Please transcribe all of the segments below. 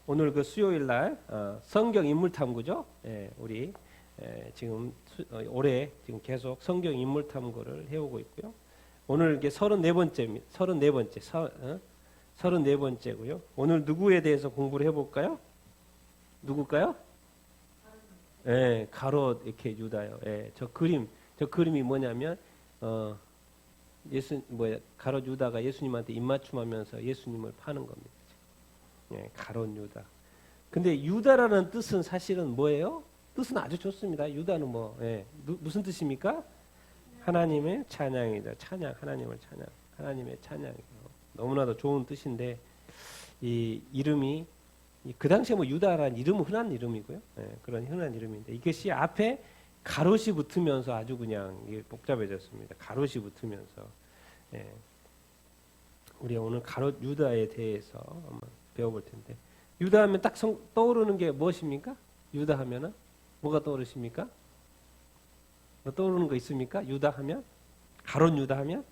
오늘 그 수요일 날 성경 인물 탐구죠. 우리 지금 올해 지금 계속 성경 인물 탐구를 해오고 있고요. 오늘 이게 34번째입니다. 34번째고요. 오늘 누구에 대해서 공부를 해볼까요? 누굴까요? 가롯 이렇게 유다요. 저 그림이 뭐냐면 가롯 유다가 예수님한테 입맞춤하면서 예수님을 파는 겁니다. 가롯 유다. 근데 유다라는 뜻은 사실은 뭐예요? 뜻은 아주 좋습니다. 유다는 무슨 뜻입니까? 하나님의 찬양이다. 찬양, 하나님을 찬양, 하나님의 찬양이에요. 너무나도 좋은 뜻인데 이 이름이 그 당시에 유다라는 이름은 흔한 이름이고요. 그런 흔한 이름인데 이것이 앞에 가롯이 붙으면서 아주 그냥 복잡해졌습니다. 가롯이 붙으면서 우리 오늘 가롯 유다에 대해서 한번 배워볼 텐데 유다 하면 딱 떠오르는 게 무엇입니까? 유다 하면은 뭐가 떠오르십니까? 뭐 떠오르는 거 있습니까? 유다 하면 가롯 유다 하면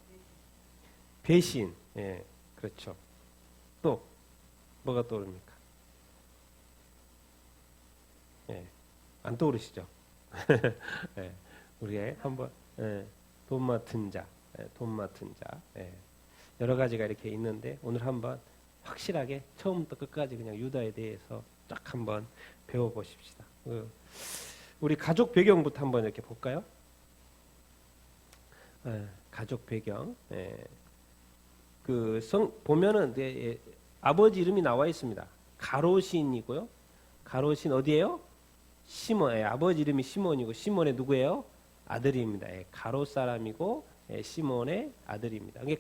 배신, 그렇죠. 또 뭐가 떠오릅니까? 안 떠오르시죠? 우리 한번 돈 맡은 자, 여러 가지가 이렇게 있는데 오늘 한번 확실하게 처음부터 끝까지 그냥 유다에 대해서 쫙 한번 배워보십시다. 우리 가족 배경부터 한번 이렇게 볼까요? 가족 배경. 보면은 아버지 이름이 나와 있습니다. 가롯인이고요. 가롯인 어디예요? 시몬. 아버지 이름이 시몬이고 시몬의 누구예요? 아들입니다. 가롯 사람이고 시몬의 아들입니다. 이게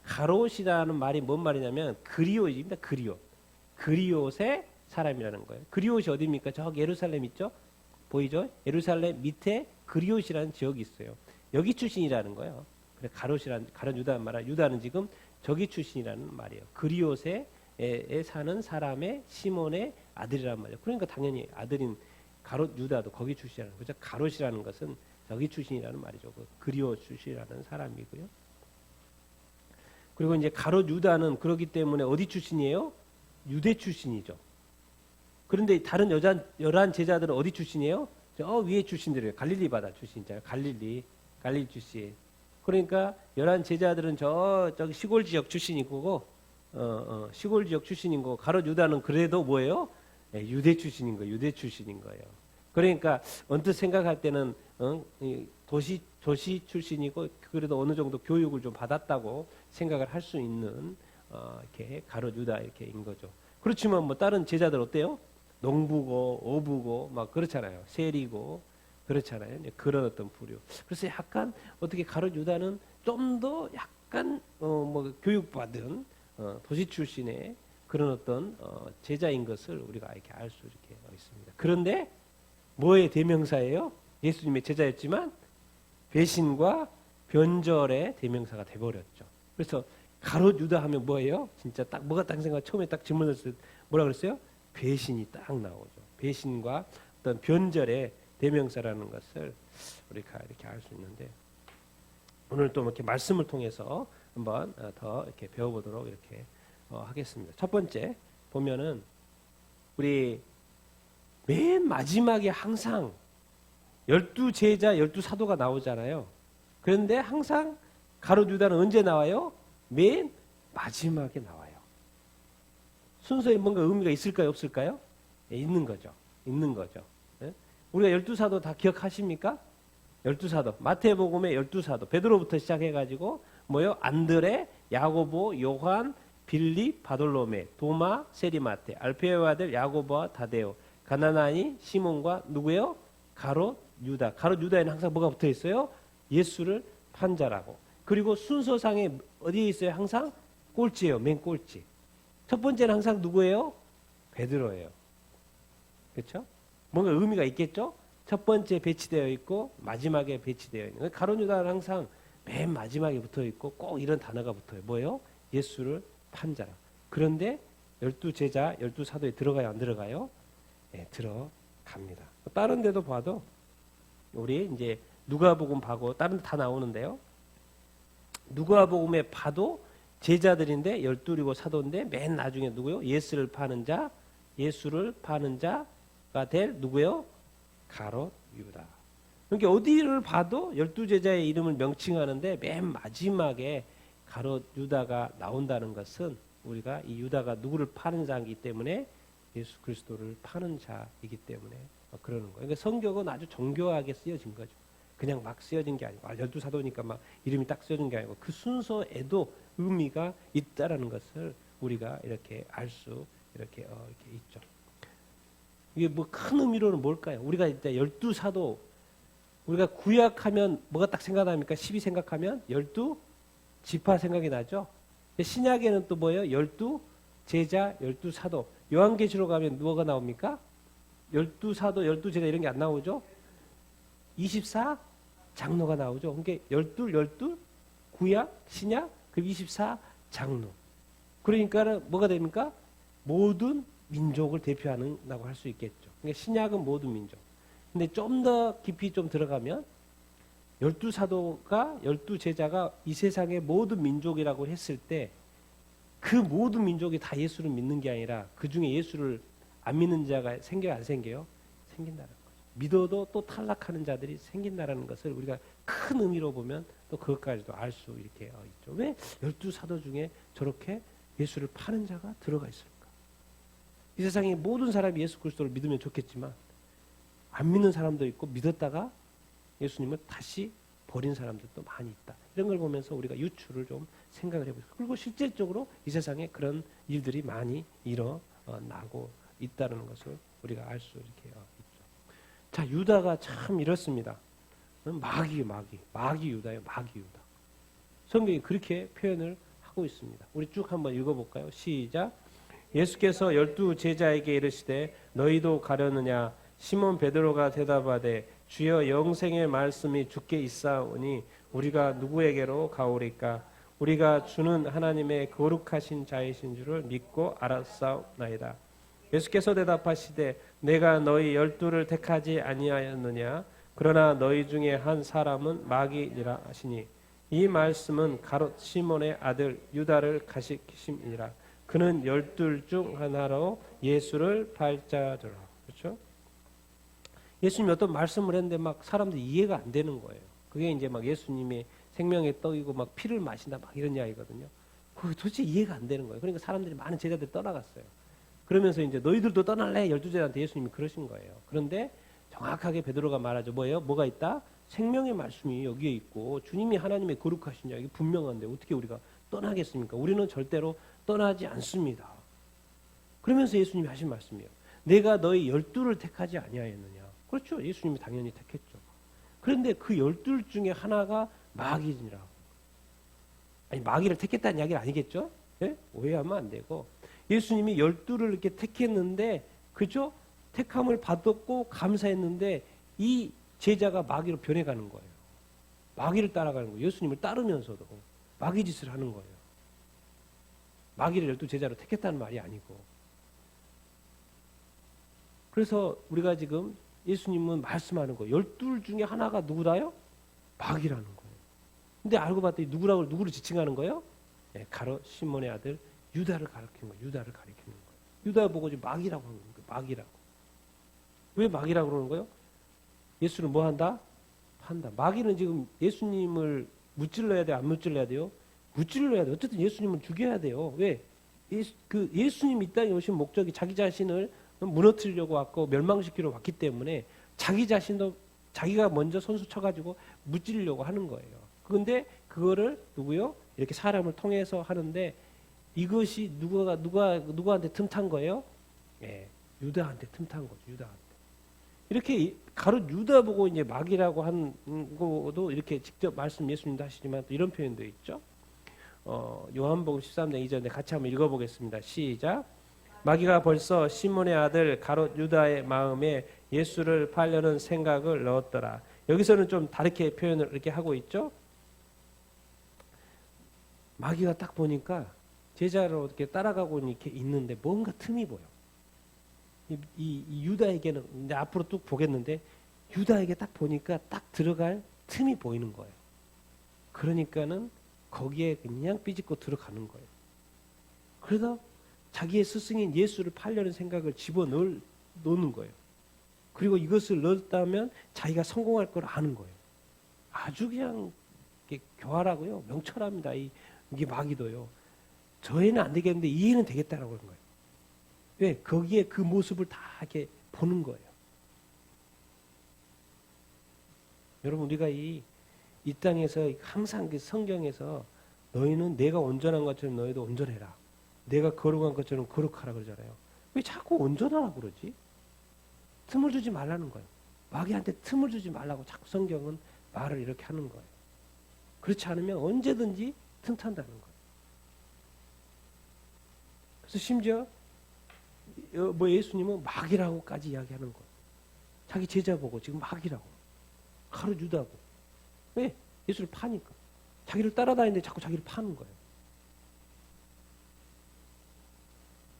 가롯이라는 말이 뭔 말이냐면 그리옷입니다. 그리옷의 사람이라는 거예요. 그리옷이 어디입니까? 저기 예루살렘 있죠? 보이죠? 예루살렘 밑에 그리옷이라는 지역이 있어요. 여기 출신이라는 거예요. 그래 가롯 유다는 말이야. 유다는 지금 저기 출신이라는 말이에요. 그리옷에 사는 사람의 시몬의 아들이란 말이에요. 그러니까 당연히 아들인 가롯 유다도 거기 출신이라는 거죠. 가롯이라는 것은 저기 출신이라는 말이죠. 그 그리옷 출신이라는 사람이고요. 그리고 이제 가롯 유다는 그렇기 때문에 어디 출신이에요? 유대 출신이죠. 그런데 다른 열한 제자들은 어디 출신이에요? 저 위에 출신들이에요. 갈릴리 바다 출신이잖아요. 갈릴리 출신. 그러니까 열한 제자들은 저기 시골 지역 출신이고, 시골 지역 출신인 거고, 가롯 유다는 그래도 뭐예요? 유대 출신인 거예요. 그러니까 언뜻 생각할 때는 도시 출신이고 그래도 어느 정도 교육을 좀 받았다고 생각을 할 수 있는 이렇게 가롯 유다 이렇게인 거죠. 그렇지만 다른 제자들 어때요? 농부고 어부고 막 그렇잖아요. 세리고 그렇잖아요. 그런 어떤 부류. 그래서 약간 어떻게 가롯 유다는 좀 더 약간 교육받은 도시 출신의 그런 어떤 제자인 것을 우리가 이렇게 알 수 이렇게 있습니다. 그런데 뭐의 대명사예요? 예수님의 제자였지만 배신과 변절의 대명사가 돼버렸죠. 그래서 가롯 유다 하면 뭐예요? 진짜 딱 뭐가 딱 생각 처음에 딱 질문했을 때 뭐라 그랬어요? 배신이 딱 나오죠. 배신과 어떤 변절의 대명사라는 것을 우리가 이렇게 알 수 있는데 오늘 또 이렇게 말씀을 통해서 한번 더 이렇게 배워보도록 이렇게 하겠습니다. 첫 번째 보면은 우리 맨 마지막에 항상 12제자 12사도가 나오잖아요. 그런데 항상 가롯 유다는 언제 나와요? 맨 마지막에 나와요. 순서에 뭔가 의미가 있을까요? 없을까요? 있는 거죠. 우리가 12사도 다 기억하십니까? 12사도. 마태복음의 12사도. 베드로부터 시작해가지고 안드레, 야고보, 요한, 빌립, 바돌로메, 도마, 세리마테, 알페오의 아들 야고보와 다데오, 가나나니, 시몬과 누구예요? 가롯 유다. 가롯 유다에는 항상 뭐가 붙어 있어요? 예수를 판 자라고. 그리고 순서상에 어디에 있어요? 항상 꼴찌예요. 맨 꼴찌. 첫 번째는 항상 누구예요? 베드로예요. 그렇죠? 뭔가 의미가 있겠죠? 첫 번째 배치되어 있고 마지막에 배치되어 있는. 가롯 유다는 항상 맨 마지막에 붙어 있고 꼭 이런 단어가 붙어요. 뭐예요? 예수를 판 자라. 그런데 12제자, 12사도에 들어가요? 안 들어가요? 들어갑니다. 다른 데도 봐도 우리 이제 누가복음 봐고 다른 데 다 나오는데요. 누가복음에 봐도 제자들인데 열둘이고 사도인데 맨 나중에 누구요? 예수를 파는 자가 될 누구요? 가롯 유다. 그러니까 어디를 봐도 12제자의 이름을 명칭하는데 맨 마지막에 가롯 유다가 나온다는 것은 우리가 이 유다가 누구를 파는 자이기 때문에 예수 그리스도를 파는 자이기 때문에 그러는 거예요. 그러니까 성경은 아주 정교하게 쓰여진 거죠. 그냥 막 쓰여진 게 아니고 12사도니까 막 이름이 딱 쓰여진 게 아니고 그 순서에도 의미가 있다라는 것을 우리가 이렇게 알 수 이렇게 있죠. 이게 뭐 큰 의미로는 뭘까요? 우리가 이제 12사도 우리가 구약하면 뭐가 딱 생각납니까? 12 생각하면 12지파 생각이 나죠. 신약에는 또 뭐예요? 12제자, 12사도. 요한계시록 가면 뭐가 나옵니까? 12사도, 12제자 이런 게 안 나오죠. 24장로가 나오죠. 그러니까 12 구약, 신약, 그 24장로. 그러니까 뭐가 됩니까? 모든 민족을 대표하는다고 할 수 있겠죠. 그러니까 신약은 모든 민족. 근데 좀 더 깊이 좀 들어가면 12사도가 12제자가 이 세상의 모든 민족이라고 했을 때 그 모든 민족이 다 예수를 믿는 게 아니라 그 중에 예수를 안 믿는 자가 생겨요, 안 생겨요? 생긴다는 거죠. 믿어도 또 탈락하는 자들이 생긴다는 것을 우리가 큰 의미로 보면 또 그것까지도 알 수 이렇게 있죠. 왜 12사도 중에 저렇게 예수를 파는 자가 들어가 있을까? 이 세상의 모든 사람이 예수 그리스도를 믿으면 좋겠지만 안 믿는 사람도 있고 믿었다가 예수님을 다시 버린 사람들도 많이 있다. 이런 걸 보면서 우리가 유추를 좀 생각을 해보세요. 그리고 실질적으로 이 세상에 그런 일들이 많이 일어나고 있다는 것을 우리가 알 수 이렇게 있죠. 자, 유다가 참 이렇습니다. 마귀 유다예요. 마귀 유다. 성경이 그렇게 표현을 하고 있습니다. 우리 쭉 한번 읽어볼까요? 시작. 예수께서 12제자에게 이르시되 너희도 가려느냐? 시몬 베드로가 대답하되 주여 영생의 말씀이 주께 있사오니 우리가 누구에게로 가오리까? 우리가 주는 하나님의 거룩하신 자이신 줄을 믿고 알았사옵나이다. 예수께서 대답하시되 내가 너희 12를 택하지 아니하였느냐? 그러나 너희 중에 한 사람은 마귀니라 하시니 이 말씀은 가롯 시몬의 아들 유다를 가리키심이라. 그는 12 중 하나로 예수를 팔자더라. 그렇죠? 예수님이 어떤 말씀을 했는데 막 사람들이 이해가 안 되는 거예요. 그게 이제 막 예수님의 생명의 떡이고 막 피를 마신다 막 이런 이야기거든요. 그게 도대체 이해가 안 되는 거예요. 그러니까 사람들이 많은 제자들이 떠나갔어요. 그러면서 이제 너희들도 떠날래? 12제자한테 예수님이 그러신 거예요. 그런데 정확하게 베드로가 말하죠. 뭐예요? 뭐가 있다? 생명의 말씀이 여기에 있고 주님이 하나님의 거룩하신 자 이게 분명한데 어떻게 우리가 떠나겠습니까? 우리는 절대로 떠나지 않습니다. 그러면서 예수님이 하신 말씀이에요. 내가 너희 12를 택하지 아니하였느냐? 그렇죠. 예수님이 당연히 택했죠. 그런데 그 12 중에 하나가 마귀니라. 아니 마귀를 택했다는 이야기는 아니겠죠? 예? 오해하면 안 되고 예수님이 12를 이렇게 택했는데 그죠? 택함을 받았고 감사했는데 이 제자가 마귀로 변해가는 거예요. 마귀를 따라가는 거예요. 예수님을 따르면서도 마귀 짓을 하는 거예요. 마귀를 12제자로 택했다는 말이 아니고. 그래서 우리가 지금 예수님은 말씀하는 거예요. 12 중에 하나가 누구다요? 마귀라는 거예요. 근데 알고 봤더니 누구를 지칭하는 거예요? 네, 가롯 시몬의 아들 유다를 가리키는 거예요. 유다를 가리키는 거예요. 유다 보고 지금 마귀라고 하는 거예요. 마귀라고. 왜 마귀라고 그러는 거예요? 예수를 뭐 한다? 판다. 마귀는 지금 예수님을 무찔러야 돼요? 안 무찔러야 돼요? 무찔러야 돼요. 어쨌든 예수님을 죽여야 돼요. 왜? 예수님이 이 땅에 오신 목적이 자기 자신을 무너뜨리려고 왔고 멸망시키러 왔기 때문에 자기 자신도 자기가 먼저 선수 쳐가지고 무찌르려고 하는 거예요. 그런데 그거를 누구요? 이렇게 사람을 통해서 하는데 이것이 누구한테 틈탄 거예요? 예, 유다한테 틈탄 거죠. 유다한테. 이렇게 가롯 유다 보고 이제 마귀라고 한 것도 이렇게 직접 말씀 예수님도 하시지만 또 이런 표현도 있죠. 요한복음 13장 2절에 같이 한번 읽어보겠습니다. 시작. 마귀가 벌써 시몬의 아들 가롯 유다의 마음에 예수를 팔려는 생각을 넣었더라. 여기서는 좀 다르게 표현을 이렇게 하고 있죠. 마귀가 딱 보니까 제자로 이렇게 따라가고 이렇게 있는데 뭔가 틈이 보여. 이 유다에게는 이제 앞으로 쭉 보겠는데 유다에게 딱 보니까 딱 들어갈 틈이 보이는 거예요. 그러니까는 거기에 그냥 삐집고 들어가는 거예요. 그러다 자기의 스승인 예수를 팔려는 생각을 집어넣는 거예요. 그리고 이것을 넣었다면 자기가 성공할 걸 아는 거예요. 아주 그냥 교활하고요, 명철합니다. 이게 마귀도요. 저희는 안 되겠는데 이해는 되겠다라고 하는 거예요. 왜? 거기에 그 모습을 다 이렇게 보는 거예요. 여러분, 우리가 이 땅에서 항상 그 성경에서 너희는 내가 온전한 것처럼 너희도 온전해라. 내가 거룩한 것처럼 거룩하라 그러잖아요. 왜 자꾸 온전하라고 그러지? 틈을 주지 말라는 거예요. 마귀한테 틈을 주지 말라고 자꾸 성경은 말을 이렇게 하는 거예요. 그렇지 않으면 언제든지 틈탄다는 거예요. 그래서 심지어 예수님은 마귀라고까지 이야기하는 거예요. 자기 제자 보고 지금 마귀라고. 가룟 유다고. 왜? 예수를 파니까. 자기를 따라다니는데 자꾸 자기를 파는 거예요.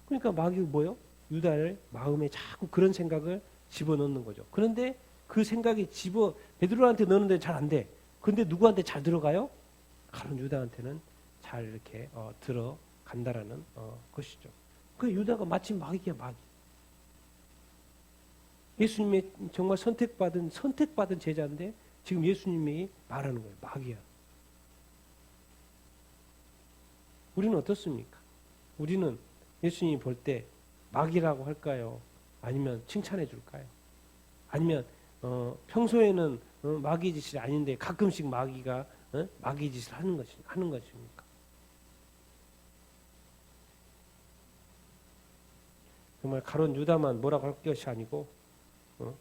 그러니까 마귀가 뭐예요? 유다를 마음에 자꾸 그런 생각을 집어넣는 거죠. 그런데 그 생각이 베드로한테 넣는데 잘 안 돼. 근데 누구한테 잘 들어가요? 가룟 유다한테는 잘 이렇게 들어간다라는 것이죠. 그 유다가 마치 마귀야, 마귀. 예수님의 정말 선택받은 제자인데 지금 예수님이 말하는 거예요. 마귀야. 우리는 어떻습니까? 우리는 예수님이 볼 때 마귀라고 할까요? 아니면 칭찬해 줄까요? 아니면 평소에는 마귀 짓이 아닌데 가끔씩 마귀가 마귀 짓을 하는 것입니까? 정말 가룟 유다만 뭐라고 할 것이 아니고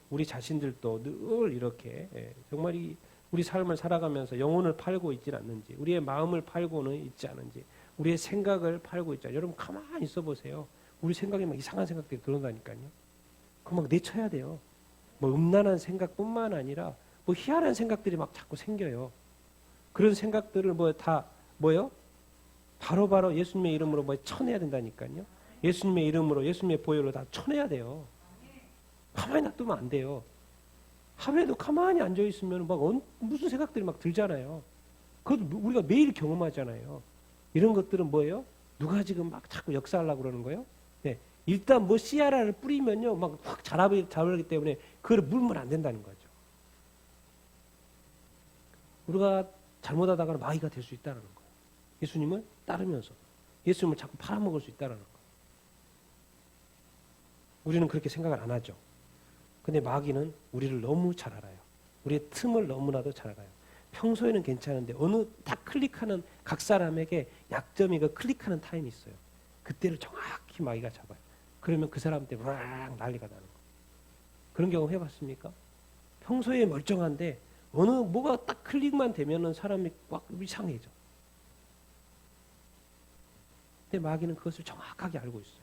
우리 자신들도 늘 이렇게 정말 우리 삶을 살아가면서 영혼을 팔고 있지 않는지, 우리의 마음을 팔고는 있지 않은지, 우리의 생각을 팔고 있지 않는지. 여러분 가만히 있어 보세요. 우리 생각에 막 이상한 생각들이 들어온다니까요. 그거 막 내쳐야 돼요. 뭐 음란한 생각뿐만 아니라 뭐 희한한 생각들이 막 자꾸 생겨요. 그런 생각들을 뭐요? 바로바로 예수님의 이름으로 쳐내야 된다니까요. 예수님의 이름으로, 예수님의 보혈로 다 쳐내야 돼요. 가만히 놔두면 안 돼요. 하루에도 가만히 앉아 있으면 무슨 생각들이 막 들잖아요. 그것도 우리가 매일 경험하잖아요. 이런 것들은 뭐예요? 누가 지금 막 자꾸 역사하려고 그러는 거예요? 네. 일단 씨알알을 뿌리면요, 막 확 자라기 때문에 그걸 물면 안 된다는 거죠. 우리가 잘못하다가는 마귀가 될 수 있다는 거예요. 예수님을 따르면서 예수님을 자꾸 팔아먹을 수 있다는 거예요. 우리는 그렇게 생각을 안 하죠. 근데 마귀는 우리를 너무 잘 알아요. 우리의 틈을 너무나도 잘 알아요. 평소에는 괜찮은데 어느 딱 클릭하는, 각 사람에게 약점이 클릭하는 타임이 있어요. 그때를 정확히 마귀가 잡아요. 그러면 그 사람 때문에 막 난리가 나는 거예요. 그런 경험 해봤습니까? 평소에 멀쩡한데 뭐가 딱 클릭만 되면은 사람이 막 이상해져. 근데 마귀는 그것을 정확하게 알고 있어요.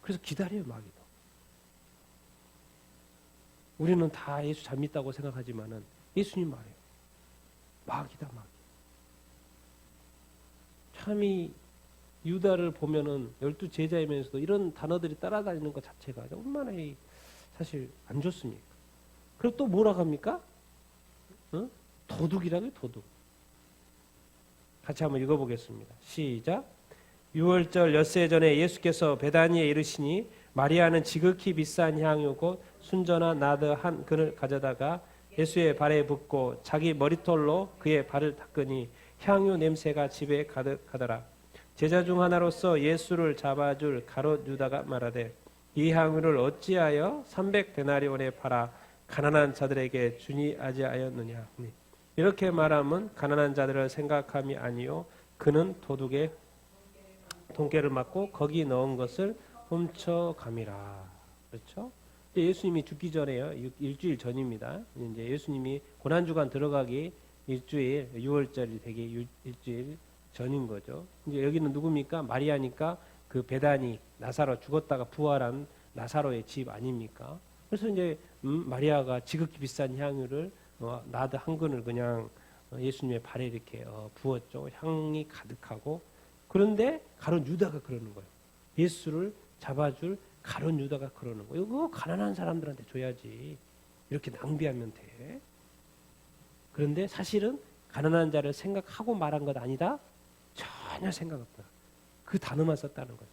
그래서 기다려요, 마귀도. 우리는 다 예수 잘 믿다고 생각하지만은 예수님 말이에요. 마귀다, 마귀. 참 이 유다를 보면은 12 제자이면서도 이런 단어들이 따라다니는 것 자체가 얼마나 사실 안 좋습니까? 그리고 또 뭐라고 합니까? 도둑이라고요, 도둑. 같이 한번 읽어보겠습니다. 시작. 유월절 엿새 전에 예수께서 베다니에 이르시니 마리아는 지극히 비싼 향유 곧 순전한 나드 한 근을 가져다가 예수의 발에 붓고 자기 머리털로 그의 발을 닦으니 향유 냄새가 집에 가득하더라. 제자 중 하나로서 예수를 잡아줄 가룟 유다가 말하되 이 향유를 어찌하여 300데나리온에 팔아 가난한 자들에게 주니 아니하였느냐. 이렇게 말하면 가난한 자들을 생각함이 아니요 그는 도둑의 돈깨를 맞고 거기 넣은 것을 훔쳐감이라. 그렇죠? 예수님이 죽기 전에요. 일주일 전입니다. 이제 예수님이 고난주간 들어가기 일주일, 6월절이 되기 일주일 전인 거죠. 이제 여기는 누굽니까? 마리아니까 그 베다니, 나사로 죽었다가 부활한 나사로의 집 아닙니까? 그래서 이제 마리아가 지극히 비싼 향유를 나드 한 근을 그냥 예수님의 발에 이렇게 부었죠. 향이 가득하고. 그런데 가룟 유다가 그러는 거예요. 예수를 잡아줄 가룟 유다가 그러는 거예요. 이거 가난한 사람들한테 줘야지. 이렇게 낭비하면 돼. 그런데 사실은 가난한 자를 생각하고 말한 것 아니다? 전혀 생각 없다. 그 단어만 썼다는 거예요.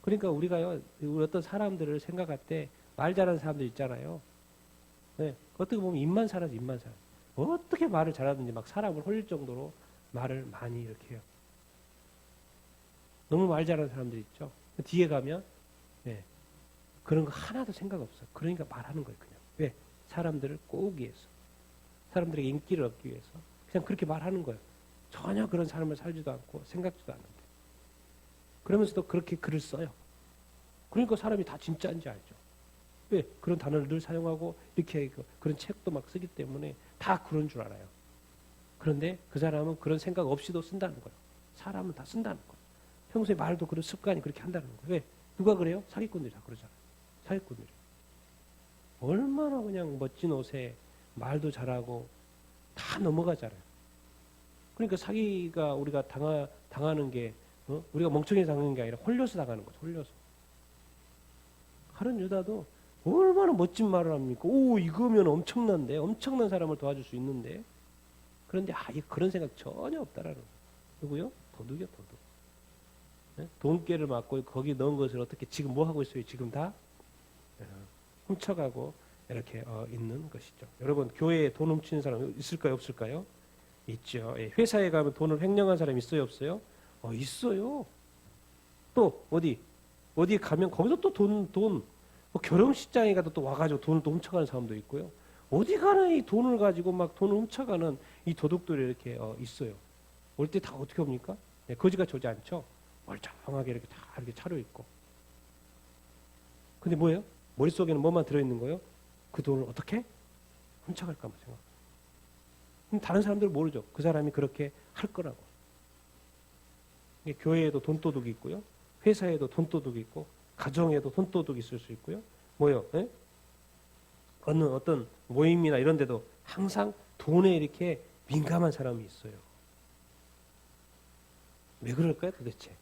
그러니까 우리가요, 우리 어떤 사람들을 생각할 때 말 잘하는 사람들 있잖아요. 네, 어떻게 보면 입만 살아서 입만 살아. 어떻게 말을 잘하든지 막 사람을 홀릴 정도로 말을 많이 이렇게 해요. 너무 말 잘하는 사람들 있죠. 뒤에 가면 네, 그런 거 하나도 생각 없어. 그러니까 말하는 거예요. 그냥. 왜? 사람들을 꼬우기 위해서. 사람들에게 인기를 얻기 위해서. 그냥 그렇게 말하는 거예요. 전혀 그런 삶을 살지도 않고 생각지도 않는데. 그러면서도 그렇게 글을 써요. 그러니까 사람이 다 진짜인지 알죠. 왜? 그런 단어를 늘 사용하고 이렇게 그런 책도 막 쓰기 때문에 다 그런 줄 알아요. 그런데 그 사람은 그런 생각 없이도 쓴다는 거예요. 사람은 다 쓴다는 거예요. 평소에 말도 그런 습관이 그렇게 한다는 거예요. 왜? 누가 그래요? 사기꾼들이 다 그러잖아요. 사기꾼들이. 얼마나 그냥 멋진 옷에 말도 잘하고 다 넘어가잖아요. 그러니까 사기가 우리가 당하는 게 우리가 멍청해서 당하는 게 아니라 홀려서 당하는 거죠. 홀려서. 다른 유다도 얼마나 멋진 말을 합니까? 오, 이거면 엄청난데, 엄청난 사람을 도와줄 수 있는데. 그런데 그런 생각 전혀 없다라는 거예요. 누구요? 도둑이요, 도둑. 네? 돈깨를 맞고 거기 넣은 것을 어떻게 지금 뭐 하고 있어요? 지금 다 훔쳐가고 이렇게 있는 것이죠. 여러분, 교회에 돈 훔치는 사람 있을까요, 없을까요? 있죠. 예, 회사에 가면 돈을 횡령한 사람 있어요, 없어요? 있어요. 또 어디 가면 거기서 또 돈 뭐 결혼식장에 가도 또 와가지고 돈을 또 훔쳐가는 사람도 있고요. 어디 가나 이 돈을 가지고 막 돈을 훔쳐가는 이 도둑들이 이렇게 있어요. 올 때 다 어떻게 옵니까? 네, 거지같이 오지 않죠? 멀쩡하게 이렇게 다 이렇게 차려입고. 근데 뭐예요? 머릿속에는 뭐만 들어있는 거예요? 그 돈을 어떻게? 훔쳐갈까만 생각. 그럼 다른 사람들은 모르죠. 그 사람이 그렇게 할 거라고. 교회에도 돈도둑이 있고요. 회사에도 돈도둑이 있고, 가정에도 돈도둑이 있을 수 있고요. 뭐요? 예? 어떤 모임이나 이런 데도 항상 돈에 이렇게 민감한 사람이 있어요. 왜 그럴까요, 도대체?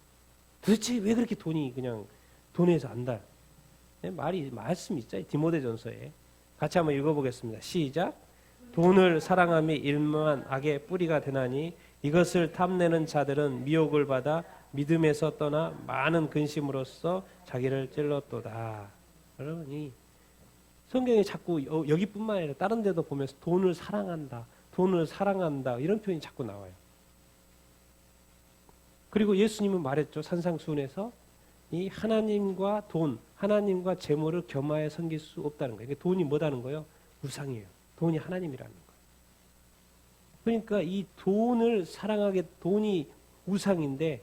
도대체 왜 그렇게 돈이 그냥 돈에서 안다? 네? 말씀 있죠? 디모데전서에. 같이 한번 읽어보겠습니다. 시작. 돈을 사랑함이 일만 악의 뿌리가 되나니 이것을 탐내는 자들은 미혹을 받아 믿음에서 떠나 많은 근심으로써 자기를 찔렀도다. 여러분이 성경에 자꾸 여기뿐만 아니라 다른 데도 보면 돈을 사랑한다 이런 표현이 자꾸 나와요. 그리고 예수님은 말했죠. 산상수훈에서 이 하나님과 하나님과 재물을 겸하여 섬길 수 없다는 거예요. 돈이 뭐다는 거예요? 우상이에요. 돈이 하나님이라는 거예요. 그러니까 이 돈이 우상인데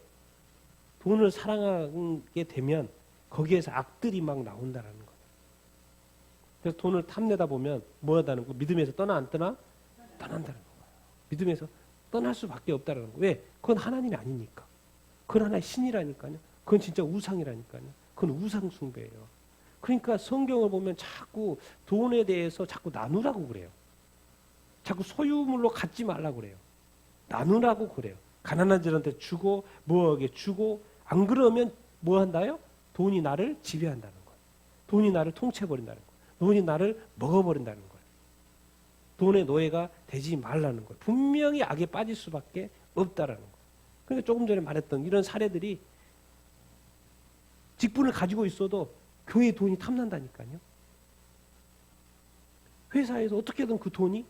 돈을 사랑하게 되면 거기에서 악들이 막 나온다라는 거예요. 그래서 돈을 탐내다 보면 뭐 하다는 거? 믿음에서 떠나 안 떠나? 떠난다는 거예요. 믿음에서 떠날 수밖에 없다는 거예요. 왜? 그건 하나님이 아니니까. 그건 하나의 신이라니까요. 그건 진짜 우상이라니까요. 그건 우상 숭배예요. 그러니까 성경을 보면 자꾸 돈에 대해서 자꾸 나누라고 그래요. 자꾸 소유물로 갖지 말라고 그래요. 나누라고 그래요. 가난한 자들한테 주고 뭐하게 주고 안 그러면 뭐 한다요? 돈이 나를 지배한다는 거예요. 돈이 나를 통치해버린다는 거예요. 돈이 나를 먹어버린다는 거예요. 돈의 노예가 되지 말라는 거예요. 분명히 악에 빠질 수밖에 없다라는 거예요. 그러니까 조금 전에 말했던 이런 사례들이 직분을 가지고 있어도 교회에 돈이 탐난다니까요. 회사에서 어떻게든 그 돈이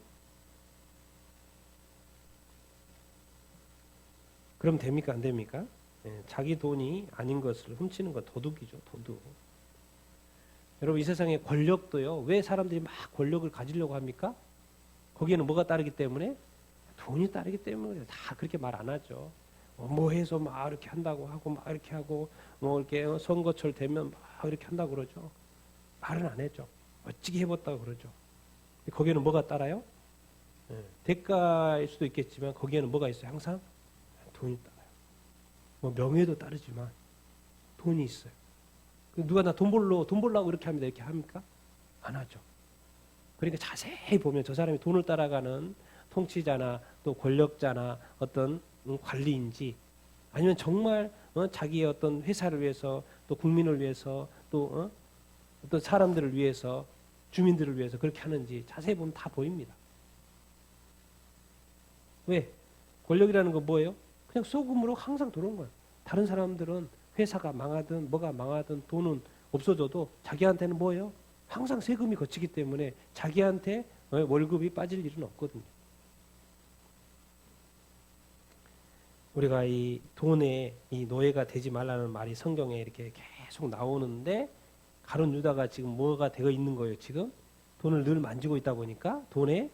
그럼 됩니까? 안 됩니까? 자기 돈이 아닌 것을 훔치는 건 도둑이죠. 도둑. 여러분 이 세상의 권력도요. 왜 사람들이 막 권력을 가지려고 합니까? 거기에는 뭐가 따르기 때문에? 돈이 따르기 때문에 다 그렇게 말 안 하죠. 뭐 해서 막 이렇게 한다고 하고 막 이렇게 하고 뭐 이렇게 선거철 되면 막 이렇게 한다고 그러죠. 말은 안 했죠. 멋지게 해봤다고 그러죠. 거기에는 뭐가 따라요? 대가일 수도 있겠지만 거기에는 뭐가 있어요? 항상 돈이 따라요. 뭐 명예도 따르지만 돈이 있어요. 누가 나 돈 벌라고 이렇게 합니다. 이렇게 합니까? 안 하죠. 그러니까 자세히 보면 저 사람이 돈을 따라가는 통치자나 또 권력자나 어떤 관리인지 아니면 정말 자기의 어떤 회사를 위해서 또 국민을 위해서 또 어떤 사람들을 위해서 주민들을 위해서 그렇게 하는지 자세히 보면 다 보입니다. 왜? 권력이라는 건 뭐예요? 그냥 소금으로 항상 들어오는 거예요. 다른 사람들은 회사가 망하든 뭐가 망하든 돈은 없어져도 자기한테는 뭐예요? 항상 세금이 거치기 때문에 자기한테 월급이 빠질 일은 없거든요. 우리가 이 돈에 이 노예가 되지 말라는 말이 성경에 이렇게 계속 나오는데 가룟 유다가 지금 뭐가 되어 있는 거예요? 지금 돈을 늘 만지고 있다 보니까 돈에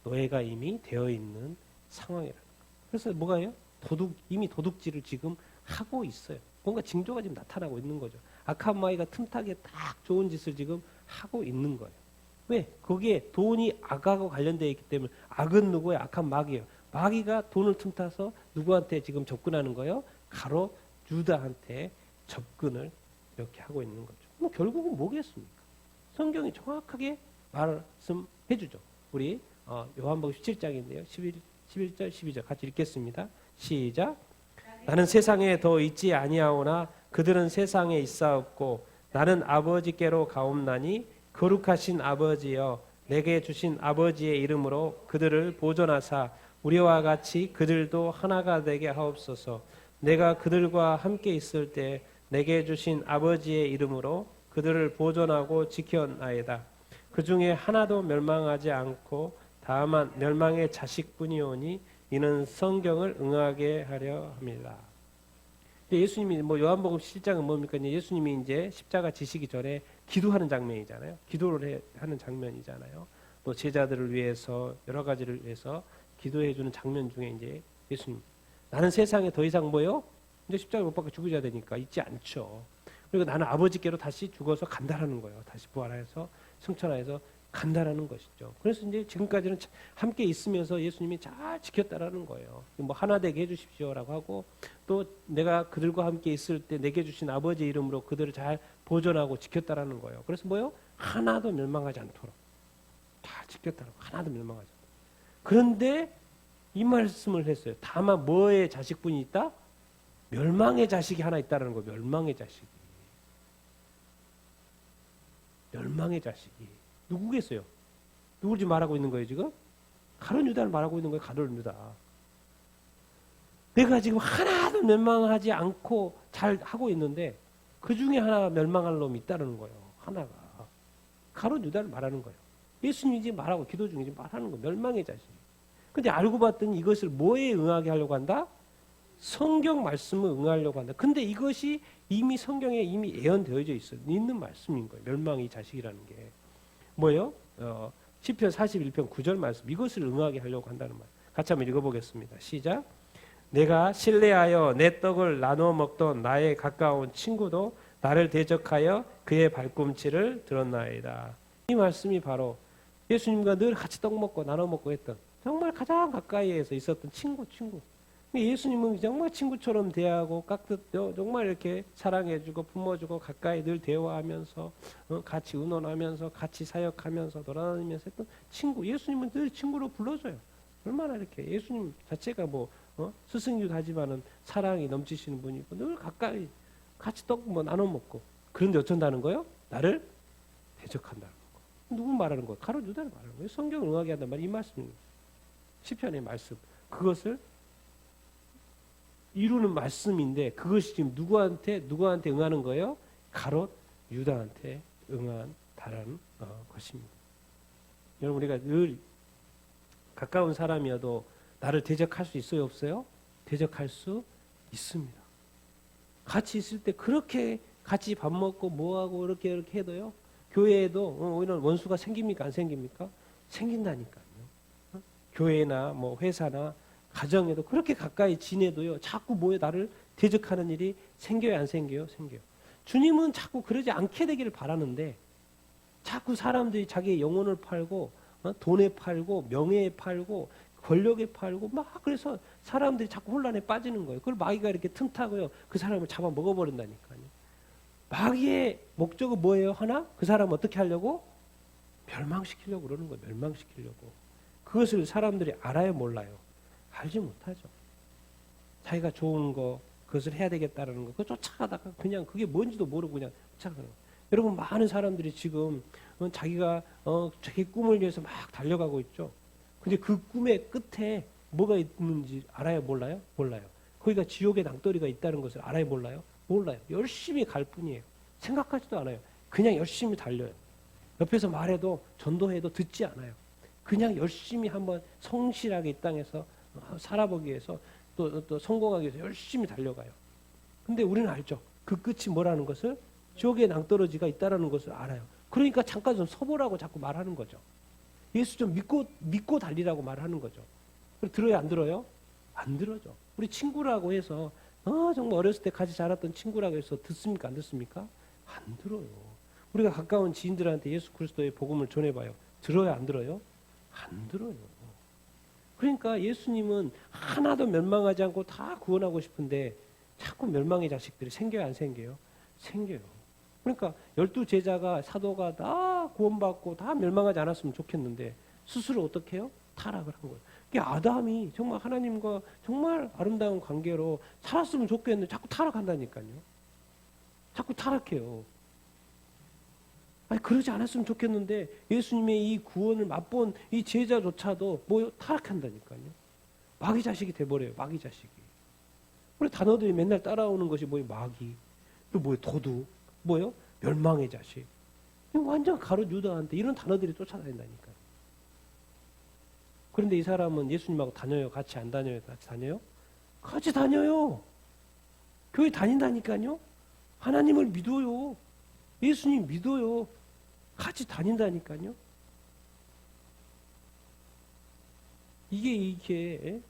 노예가 이미 되어 있는 상황이라는 거예요. 그래서 뭐가요? 이미 도둑질을 지금 하고 있어요. 뭔가 징조가 지금 나타나고 있는 거죠. 악한 마귀가 틈타게 딱 좋은 짓을 지금 하고 있는 거예요. 왜? 거기에 돈이 악하고 관련되어 있기 때문에 악은 누구예요? 악한 마귀예요. 마귀가 돈을 틈타서 누구한테 지금 접근하는 거예요? 가롯 유다한테 접근을 이렇게 하고 있는 거죠. 뭐 결국은 뭐겠습니까? 성경이 정확하게 말씀해 주죠. 우리 요한복음 17장인데요. 11절 12절 같이 읽겠습니다. 시작. 나는 세상에 더 있지 아니하오나 그들은 세상에 있사옵고 나는 아버지께로 가옵나니 거룩하신 아버지여 내게 주신 아버지의 이름으로 그들을 보존하사 우리와 같이 그들도 하나가 되게 하옵소서. 내가 그들과 함께 있을 때 내게 주신 아버지의 이름으로 그들을 보존하고 지켰나이다. 그 중에 하나도 멸망하지 않고 다만 멸망의 자식뿐이오니 이는 성경을 응하게 하려 합니다. 예수님이 요한복음 7장은 뭡니까? 예수님이 이제 십자가 지시기 전에 기도하는 장면이잖아요. 기도를 하는 장면이잖아요. 또 제자들을 위해서 여러 가지를 위해서 기도해 주는 장면 중에 이제 예수님 나는 세상에 더 이상 뭐요? 이제 십자가 못 박혀 죽어야 되니까 있지 않죠. 그리고 나는 아버지께로 다시 죽어서 간다라는 거예요. 다시 부활해서 승천하여서 간다라는 것이죠. 그래서 이제 지금까지는 함께 있으면서 예수님이 잘 지켰다라는 거예요. 뭐 하나 되게 해주십시오라고 하고 또 내가 그들과 함께 있을 때 내게 주신 아버지 이름으로 그들을 잘 보존하고 지켰다라는 거예요. 그래서 뭐요? 하나도 멸망하지 않도록 다 지켰다라고 하나도 멸망하지 않도록. 그런데 이 말씀을 했어요. 다만 뭐의 자식분이 있다? 멸망의 자식이 하나 있다라는 거예요. 멸망의 자식이. 멸망의 자식이. 누구겠어요? 누굴 지금 말하고 있는 거예요, 지금? 가룟 유다를 말하고 있는 거예요, 가룟 유다. 내가 지금 하나도 멸망하지 않고 잘 하고 있는데 그 중에 하나 멸망할 놈이 있다는 거예요. 하나가. 가룟 유다를 말하는 거예요. 예수님이 지금 말하고 기도 중에 지금 말하는 거예요. 멸망의 자식. 근데 알고 봤더니 이것을 뭐에 응하게 하려고 한다? 성경 말씀을 응하려고 한다. 근데 이것이 이미 성경에 이미 예언되어져 있어요. 있는 말씀인 거예요. 멸망의 자식이라는 게. 뭐예요? 시편 41편 9절 말씀. 이것을 응하게 하려고 한다는 말. 같이 한번 읽어보겠습니다. 시작. 내가 신뢰하여 내 떡을 나눠 먹던 나의 가까운 친구도 나를 대적하여 그의 발꿈치를 들었나이다. 이 말씀이 바로 예수님과 늘 같이 떡 먹고 나눠 먹고 했던 정말 가장 가까이에서 있었던 친구. 예수님은 정말 친구처럼 대하고 정말 이렇게 사랑해주고 품어주고 가까이 늘 대화하면서 같이 의논하면서 같이 사역하면서 돌아다니면서 했던 친구. 예수님은 늘 친구로 불러줘요. 얼마나 이렇게 예수님 자체가 스승이기도 하지만은 사랑이 넘치시는 분이고 늘 가까이 같이 떡 나눠 먹고. 그런데 어쩐다는 거예요? 나를 대적한다는 거. 누구 말하는 거예요? 가룟 유다를 말하는 거예요. 성경을 응하게 한단 말이 이 말씀입니다. 시편의 말씀. 그것을 이루는 말씀인데 그것이 지금 누구한테 응하는 거예요? 가롯 유다한테 응한다라는 것입니다. 여러분 우리가 늘 가까운 사람이어도 나를 대적할 수 있어요, 없어요? 대적할 수 있습니다. 같이 있을 때 그렇게 같이 밥 먹고 뭐하고 이렇게 해도요. 교회에도 오히려 원수가 생깁니까? 안 생깁니까? 생긴다니까요. 교회나 회사나 가정에도 그렇게 가까이 지내도요. 자꾸 나를 대적하는 일이 생겨요, 안 생겨요? 생겨요. 주님은 자꾸 그러지 않게 되기를 바라는데 자꾸 사람들이 자기의 영혼을 팔고 돈에 팔고 명예에 팔고 권력에 팔고 막 그래서 사람들이 자꾸 혼란에 빠지는 거예요. 그걸 마귀가 이렇게 틈타고요. 그 사람을 잡아 먹어버린다니까요. 마귀의 목적은 뭐예요? 하나? 그 사람을 어떻게 하려고? 멸망시키려고 그러는 거예요. 멸망시키려고. 그것을 사람들이 알아요, 몰라요? 알지 못하죠. 자기가 좋은 거, 그것을 해야 되겠다는 거, 그거 쫓아가다가 그냥 그게 뭔지도 모르고 그냥 쫓아가는 거예요. 여러분, 많은 사람들이 지금 자기가 자기 꿈을 위해서 막 달려가고 있죠. 근데 그 꿈의 끝에 뭐가 있는지 알아요? 몰라요? 몰라요. 거기가 지옥의 낭떠리가 있다는 것을 알아요? 몰라요? 몰라요. 열심히 갈 뿐이에요. 생각하지도 않아요. 그냥 열심히 달려요. 옆에서 말해도 전도해도 듣지 않아요. 그냥 열심히 한번 성실하게 이 땅에서 살아보기 위해서 또 성공하기 위해서 열심히 달려가요. 근데 우리는 알죠. 그 끝이 뭐라는 것을, 지옥의 낭떠러지가 있다는 것을 알아요. 그러니까 잠깐 좀 서보라고 자꾸 말하는 거죠. 예수 좀 믿고 달리라고 말하는 거죠. 들어요, 안 들어요? 안 들어죠. 우리 친구라고 해서 정말 어렸을 때 같이 자랐던 친구라고 해서 듣습니까? 안 듣습니까? 안 들어요. 우리가 가까운 지인들한테 예수 그리스도의 복음을 전해봐요. 들어요, 안 들어요? 안 들어요. 그러니까 예수님은 하나도 멸망하지 않고 다 구원하고 싶은데 자꾸 멸망의 자식들이 생겨요, 안 생겨요? 생겨요. 그러니까 12제자가 사도가 다 구원받고 다 멸망하지 않았으면 좋겠는데 스스로 어떻게 해요? 타락을 한 거예요. 아담이 정말 하나님과 정말 아름다운 관계로 살았으면 좋겠는데 자꾸 타락한다니까요. 자꾸 타락해요. 아니 그러지 않았으면 좋겠는데 예수님의 이 구원을 맛본 이 제자조차도 뭐 타락한다니까요. 마귀 자식이 돼버려요. 마귀 자식이. 우리 단어들이 맨날 따라오는 것이 뭐예요? 마귀. 또 뭐예요? 도둑. 뭐예요? 멸망의 자식. 완전 가룟 유다한테 이런 단어들이 쫓아다닌다니까요. 그런데 이 사람은 예수님하고 다녀요? 같이 안 다녀요? 같이 다녀요? 같이 다녀요. 교회 다닌다니까요. 하나님을 믿어요. 예수님 믿어요. 같이 다닌다니까요. 이게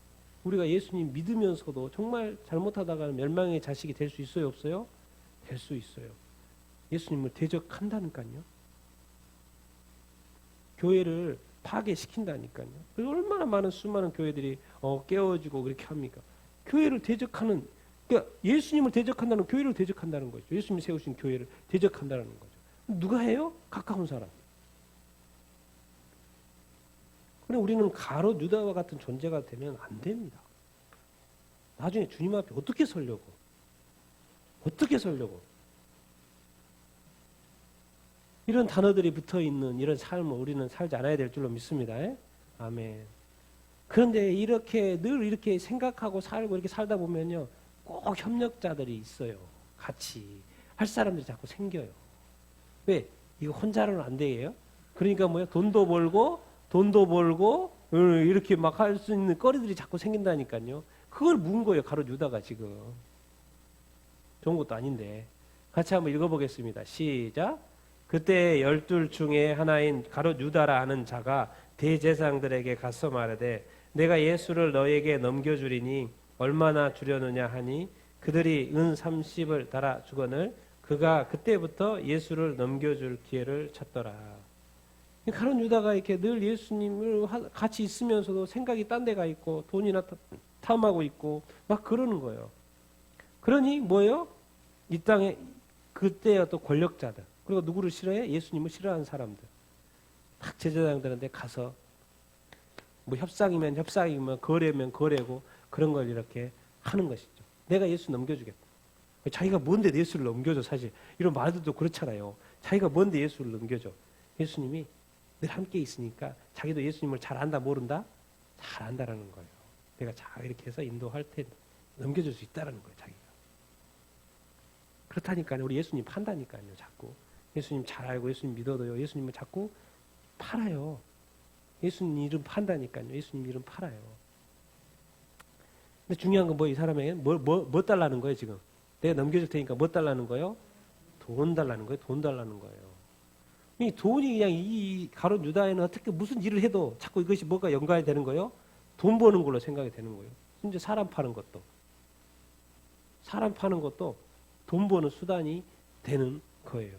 우리가 예수님 믿으면서도 정말 잘못하다가는 멸망의 자식이 될 수 있어요? 없어요? 될 수 있어요. 예수님을 대적한다니까요. 교회를 파괴시킨다니까요. 그래서 얼마나 많은 수많은 교회들이 깨어지고 그렇게 합니까? 교회를 대적하는, 그러니까 예수님을 대적한다는 교회를 대적한다는 거죠. 예수님이 세우신 교회를 대적한다는 거죠. 누가 해요? 가까운 사람. 그런데 우리는 가롯 유다와 같은 존재가 되면 안 됩니다. 나중에 주님 앞에 어떻게 서려고? 이런 단어들이 붙어있는 이런 삶을 우리는 살지 않아야 될 줄로 믿습니다. 아멘. 그런데 이렇게 늘 이렇게 생각하고 살고 이렇게 살다 보면요, 꼭 협력자들이 있어요. 같이 할 사람들이 자꾸 생겨요. 왜? 이거 혼자로는 안 돼요. 그러니까 뭐야? 돈도 벌고 이렇게 막 할 수 있는 거리들이 자꾸 생긴다니까요. 그걸 문 거예요. 가롯 유다가 지금. 좋은 것도 아닌데. 같이 한번 읽어보겠습니다. 시작. 그때 12 중에 하나인 가롯 유다라 하는 자가 대제사장들에게 가서 말하되 내가 예수를 너에게 넘겨주리니 얼마나 주려느냐 하니 그들이 은 30을 달아 주거늘 그가 그때부터 예수를 넘겨줄 기회를 찾더라. 가롯 유다가 이렇게 늘 예수님을 같이 있으면서도 생각이 딴 데가 있고 돈이나 탐하고 있고 막 그러는 거예요. 그러니 뭐예요? 이 땅에 그때의 어떤 권력자들, 그리고 누구를 싫어해? 예수님을 싫어하는 사람들. 딱 제사장들한테 가서 뭐 협상이면 협상이면 거래면 거래고 그런 걸 이렇게 하는 것이죠. 내가 예수 넘겨주겠다. 자기가 뭔데 예수를 넘겨줘. 사실 이런 말들도 그렇잖아요. 자기가 뭔데 예수를 넘겨줘. 예수님이 늘 함께 있으니까 자기도 예수님을 잘 안다 모른다? 잘 안다라는 거예요. 내가 잘 이렇게 해서 인도할 텐데 넘겨줄 수 있다라는 거예요. 자기가. 그렇다니까요. 우리 예수님 판다니까요. 자꾸. 예수님 잘 알고 예수님 믿어도요. 예수님을 자꾸 팔아요. 예수님 이름 판다니까요. 예수님 이름 팔아요. 근데 중요한 건 뭐 이 사람에게 뭐 달라는 거예요 지금? 내가 넘겨줄 테니까 뭐 달라는 거예요? 돈 달라는 거예요. 돈 달라는 거예요. 이 돈이 그냥 이 가롯 유다에는 어떻게 무슨 일을 해도 자꾸 이것이 뭐가 연관이 되는 거예요? 돈 버는 걸로 생각이 되는 거예요. 심지어 사람 파는 것도 돈 버는 수단이 되는 거예요.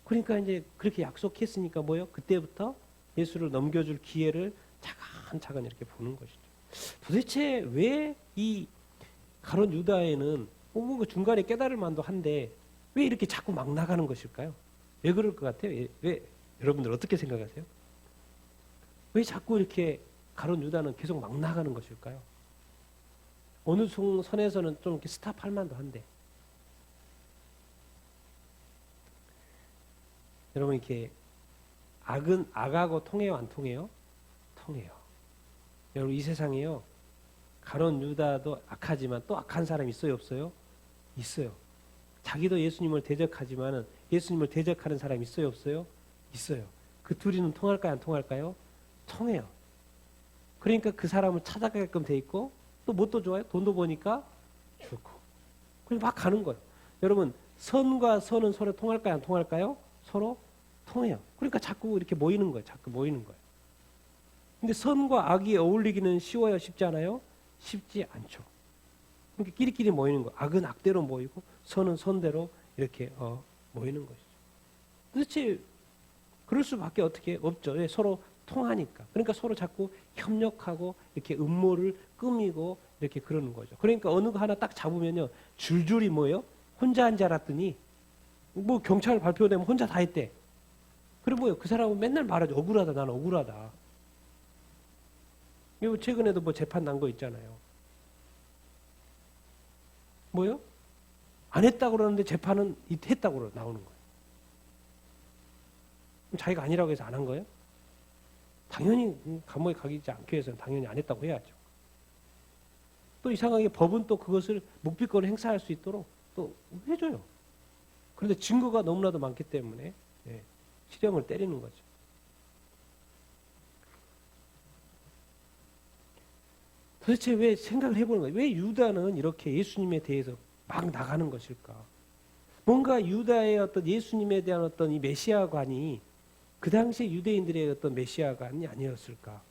그러니까 이제 그렇게 약속했으니까 뭐요? 그때부터 예수를 넘겨줄 기회를 차근차근 이렇게 보는 것이죠. 도대체 왜 이 가롯 유다에는 뭔가 중간에 깨달을 만도 한데 왜 이렇게 자꾸 막 나가는 것일까요? 왜 그럴 것 같아요? 왜 여러분들 어떻게 생각하세요? 왜 자꾸 이렇게 가롯 유다는 계속 막 나가는 것일까요? 어느 선에서는 좀 이렇게 스탑할 만도 한데 여러분 이렇게 악은 악하고 통해요, 안 통해요? 통해요. 여러분 이 세상에요. 가론 유다도 악하지만 또 악한 사람이 있어요, 없어요? 있어요. 자기도 예수님을 대적하지만은 예수님을 대적하는 사람이 있어요, 없어요? 있어요. 그 둘이는 통할까요, 안 통할까요? 통해요. 그러니까 그 사람을 찾아가게끔 돼 있고 또 뭣도 좋아요? 돈도 버니까 좋고. 그냥 막 가는 거예요. 여러분 선과 선은 서로 통할까요, 안 통할까요? 서로 통해요. 그러니까 자꾸 이렇게 모이는 거예요. 자꾸 모이는 거예요. 근데 선과 악이 어울리기는 쉬워요, 쉽지 않아요? 쉽지 않죠. 그러니까 끼리끼리 모이는 거. 악은 악대로 모이고 선은 선대로 이렇게 모이는 것이죠. 도대체 그럴 수밖에 어떻게 없죠. 왜? 서로 통하니까. 그러니까 서로 자꾸 협력하고 이렇게 음모를 꾸미고 이렇게 그러는 거죠. 그러니까 어느 거 하나 딱 잡으면요. 줄줄이 뭐예요? 혼자 한 줄 알았더니 뭐 경찰 발표되면 혼자 다 했대. 그리고 뭐예요? 그 사람은 맨날 말하죠. 억울하다. 나는 억울하다. 이거 최근에도 뭐 재판 난 거 있잖아요. 뭐요? 안 했다고 그러는데 재판은 했다고 나오는 거예요. 그럼 자기가 아니라고 해서 안 한 거예요? 당연히 감옥에 가기지 않기 위해서는 당연히 안 했다고 해야죠. 또 이상하게 법은 또 그것을 묵비권을 행사할 수 있도록 또 해줘요. 그런데 증거가 너무나도 많기 때문에 실형을 때리는 거죠. 도대체 왜 생각을 해보는 거예요? 왜 유다는 이렇게 예수님에 대해서 막 나가는 것일까? 뭔가 유다의 어떤 예수님에 대한 어떤 이 메시아관이 그 당시에 유대인들의 어떤 메시아관이 아니었을까?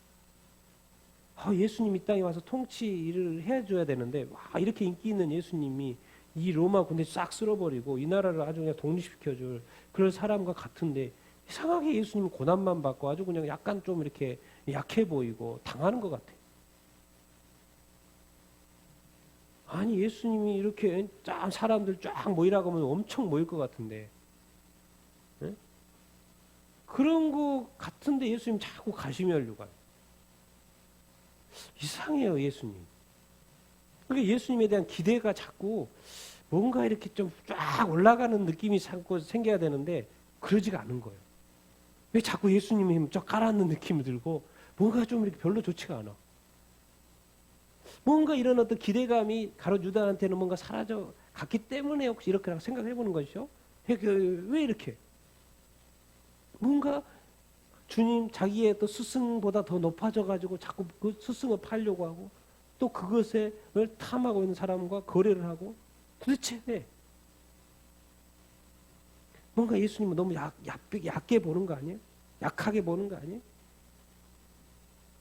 예수님 이 땅에 와서 통치를 해줘야 되는데 이렇게 인기 있는 예수님이 이 로마 군대 싹 쓸어버리고 이 나라를 아주 그냥 독립시켜줄 그런 사람과 같은데 이상하게 예수님은 고난만 받고 아주 그냥 약간 좀 이렇게 약해 보이고 당하는 것 같아요. 아니 예수님이 이렇게 쫙 사람들 쫙 모이라고 하면 엄청 모일 것 같은데 네? 그런 거 같은데 예수님 자꾸 가시면류가 이상해요 예수님. 그러니까 예수님에 대한 기대가 자꾸 뭔가 이렇게 좀 쫙 올라가는 느낌이 자꾸 생겨야 되는데 그러지가 않은 거예요. 왜 자꾸 예수님이 쫙 깔아앉는 느낌이 들고 뭔가 좀 이렇게 별로 좋지가 않아. 뭔가 이런 어떤 기대감이 가롯 유다한테는 뭔가 사라져 갔기 때문에 혹시 이렇게 생각해 보는 것이죠. 왜 이렇게? 뭔가 주님 자기의 또 스승보다 더 높아져 가지고 자꾸 그 스승을 팔려고 하고 또 그것을 탐하고 있는 사람과 거래를 하고 도대체 왜? 뭔가 예수님은 너무 얕게 보는 거 아니에요? 약하게 보는 거 아니에요?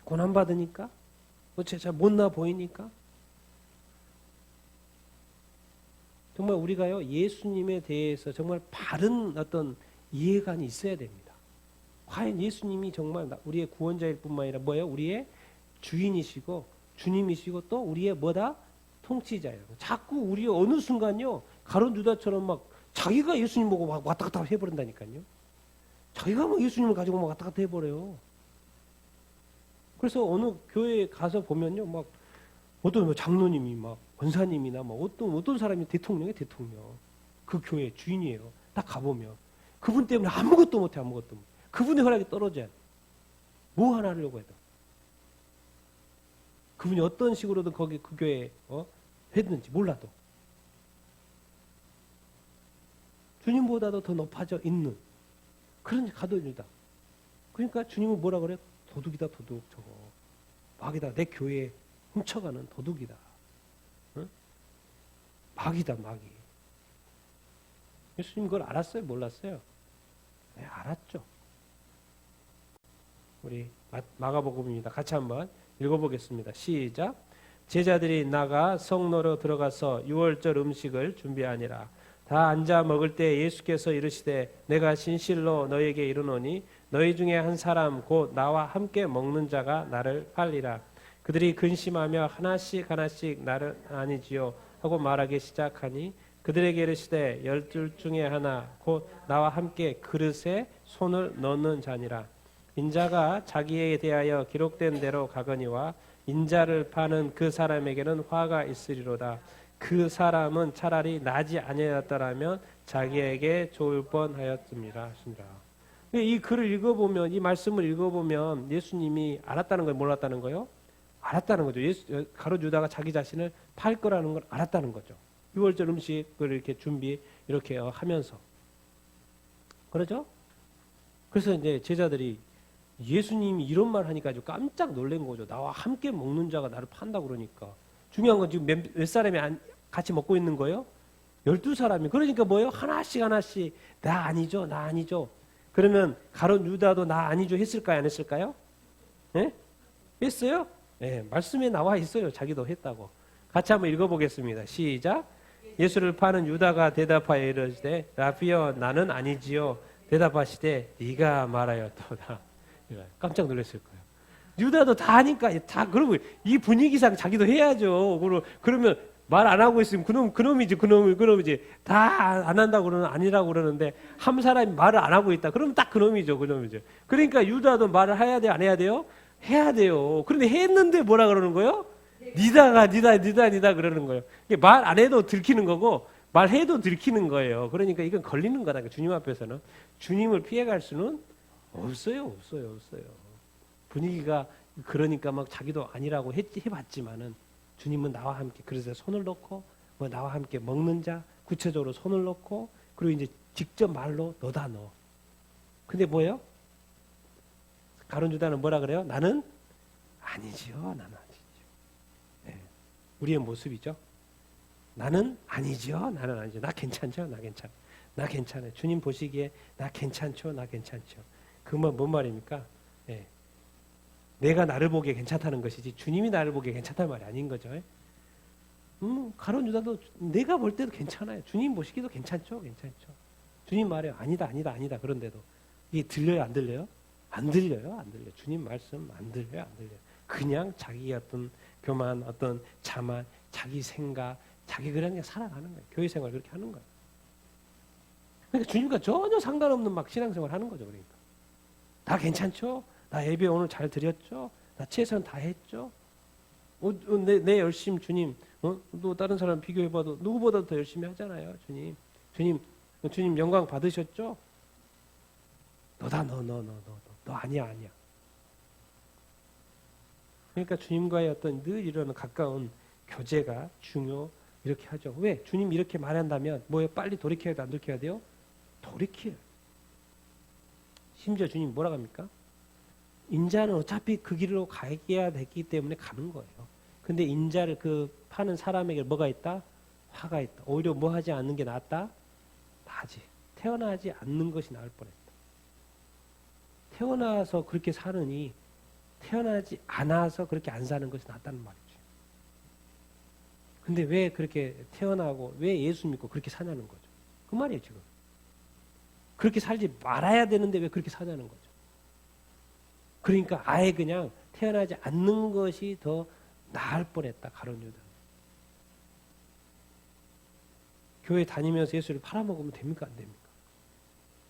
고난받으니까? 어째 잘 못나 보이니까? 정말 우리가요, 예수님에 대해서 정말 바른 어떤 이해관이 있어야 됩니다. 과연 예수님이 정말 우리의 구원자일 뿐만 아니라 뭐예요? 우리의 주인이시고 주님이시고 또 우리의 뭐다? 통치자예요. 자꾸 우리 어느 순간요, 가룟 유다처럼 막 자기가 예수님 보고 막 왔다 갔다 해버린다니까요. 자기가 막 예수님을 가지고 막 왔다 갔다 해버려요. 그래서 어느 교회에 가서 보면요, 막 어떤 장로님이 막 권사님이나 막 어떤 사람이 대통령. 그 교회 주인이에요. 딱 가보면 그분 때문에 아무것도 못해. 그분의 허락이 떨어져야 돼. 뭐 하나 하려고 해도. 그분이 어떤 식으로든 거기 그 교회에 했는지 몰라도 주님보다도 더 높아져 있는 그런 가도유다. 그러니까 주님은 뭐라 그래요? 도둑이다 도둑 저거. 마귀다. 내 교회에 훔쳐가는 도둑이다. 응? 마귀다 마귀. 예수님 그걸 알았어요? 몰랐어요? 네, 알았죠. 우리 마가복음입니다. 같이 한번 읽어보겠습니다. 시작. 제자들이 나가 성로로 들어가서 유월절 음식을 준비하니라. 다 앉아 먹을 때 예수께서 이르시되 내가 진실로 너에게 이르노니 너희 중에 한 사람 곧 나와 함께 먹는 자가 나를 팔리라. 그들이 근심하며 하나씩 나를 아니지요 하고 말하기 시작하니 그들에게 이르시되 12 중에 하나 곧 나와 함께 그릇에 손을 넣는 자니라. 인자가 자기에 대하여 기록된 대로 가거니와 인자를 파는 그 사람에게는 화가 있으리로다. 그 사람은 차라리 나지 아니하였더라면 자기에게 좋을 뻔하였습니다. 하시니라. 이 글을 읽어보면 이 말씀을 읽어보면 예수님이 알았다는 거예요? 몰랐다는 거예요? 알았다는 거죠. 가룟 유다가 자기 자신을 팔 거라는 걸 알았다는 거죠. 유월절 음식을 이렇게 준비 이렇게 하면서 그러죠? 그래서 이제 제자들이 예수님이 이런 말 하니까 아주 깜짝 놀란 거죠. 나와 함께 먹는 자가 나를 판다고 그러니까. 중요한 건 지금 몇 사람이 같이 먹고 있는 거예요? 12사람이. 그러니까 뭐예요? 하나씩 하나씩 나 아니죠, 나 아니죠. 그러면 가룟 유다도 나 아니죠 했을까요, 안 했을까요? 예? 했어요? 예, 말씀에 나와 있어요. 자기도 했다고. 같이 한번 읽어보겠습니다. 시작. 예수를 파는 유다가 대답하여 이르시되 라비여 나는 아니지요. 대답하시되 네가 말하였도다. 깜짝 놀랐을 거예요. 유다도 다 하니까 다 그러고 이 분위기상 자기도 해야죠. 그러면 말 안 하고 있으면 그놈이지. 다 안 한다고 그러는 아니라고 그러는데 한 사람이 말을 안 하고 있다. 그러면 딱 그놈이죠. 그러니까 유다도 말을 해야 돼요, 안 해야 돼요? 해야 돼요. 그런데 했는데 뭐라 그러는 거예요? 니다 그러는 거예요. 말 안 해도 들키는 거고 말해도 들키는 거예요. 그러니까 이건 걸리는 거다. 주님 앞에서는 주님을 피해갈 수는 없어요. 분위기가 그러니까 막 자기도 아니라고 해봤지만은 주님은 나와 함께 그래서 손을 놓고 뭐 나와 함께 먹는 자 구체적으로 손을 놓고 그리고 이제 직접 말로 너다 너. 근데 뭐예요? 가룟 유다는 뭐라 그래요? 나는 아니지요. 나는 아니지요. 네. 우리의 모습이죠. 나는 아니지요. 나는 아니죠. 나 괜찮죠. 나 괜찮아요. 주님 보시기에 나 괜찮죠. 그건 뭔 말입니까? 네. 내가 나를 보기에 괜찮다는 것이지 주님이 나를 보기에 괜찮다는 말이 아닌 거죠. 가룟 유다도 내가 볼 때도 괜찮아요. 주님 보시기도 괜찮죠. 주님 말해요. 아니다. 그런데도 이게 들려요, 안 들려요? 안 들려요. 주님 말씀 안 들려요. 그냥 자기 어떤 교만, 어떤 자만, 자기 생각, 자기 그냥 살아가는 거예요. 교회 생활 그렇게 하는 거예요. 그러니까 주님과 전혀 상관없는 막 신앙생활 하는 거죠. 그러니까 다 괜찮죠? 나 예배 오늘 잘 드렸죠? 나 최선 다 했죠? 내 열심 주님, 또 다른 사람 비교해봐도 누구보다도 더 열심히 하잖아요. 주님 영광 받으셨죠? 너다 너 아니야. 그러니까 주님과의 어떤 늘 이런 가까운 교제가 중요 이렇게 하죠. 왜? 주님 이렇게 말한다면 뭐예요? 빨리 돌이켜야 돼, 안 돌이켜야 돼요? 돌이켜요. 심지어 주님 뭐라 합니까? 인자는 어차피 그 길로 가야 되기 때문에 가는 거예요. 근데 인자를 그 파는 사람에게 뭐가 있다? 화가 있다. 오히려 뭐 하지 않는 게 낫다? 나지. 태어나지 않는 것이 나을 뻔했다. 태어나서 그렇게 사느니 태어나지 않아서 그렇게 안 사는 것이 낫다는 말이죠. 근데 왜 그렇게 태어나고 왜 예수 믿고 그렇게 사냐는 거죠. 그 말이에요 지금. 그렇게 살지 말아야 되는데 왜 그렇게 사냐는 거죠. 그러니까 아예 그냥 태어나지 않는 것이 더 나을 뻔했다. 가룟 유다. 교회 다니면서 예수를 팔아먹으면 됩니까? 안 됩니까?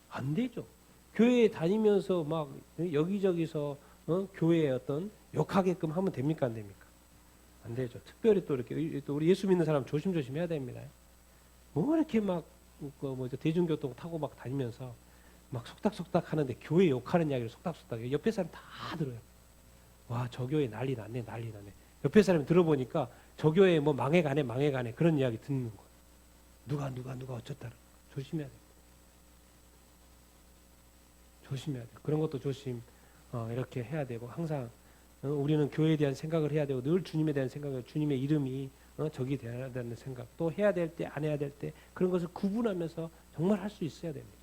안 되죠. 교회 다니면서 막 여기저기서 교회에 어떤 욕하게끔 하면 됩니까? 안 됩니까? 안 되죠. 특별히 또 이렇게 또 우리 예수 믿는 사람 조심해야 됩니다. 뭐 이렇게 막 대중교통 타고 막 다니면서 막 속닥속닥 하는데 교회 욕하는 이야기를 속닥속닥 옆에 사람 다 들어요. 와, 저 교회 난리 났네. 옆에 사람이 들어보니까 저 교회 뭐 망해가네 그런 이야기 듣는 거예요. 누가 어쩌다. 조심해야 돼요. 그런 것도 이렇게 해야 되고 항상 우리는 교회에 대한 생각을 해야 되고 늘 주님에 대한 생각을 주님의 이름이 적이 되어야 되는 생각 또 해야 될 때 안 해야 될 때 그런 것을 구분하면서 정말 할 수 있어야 됩니다.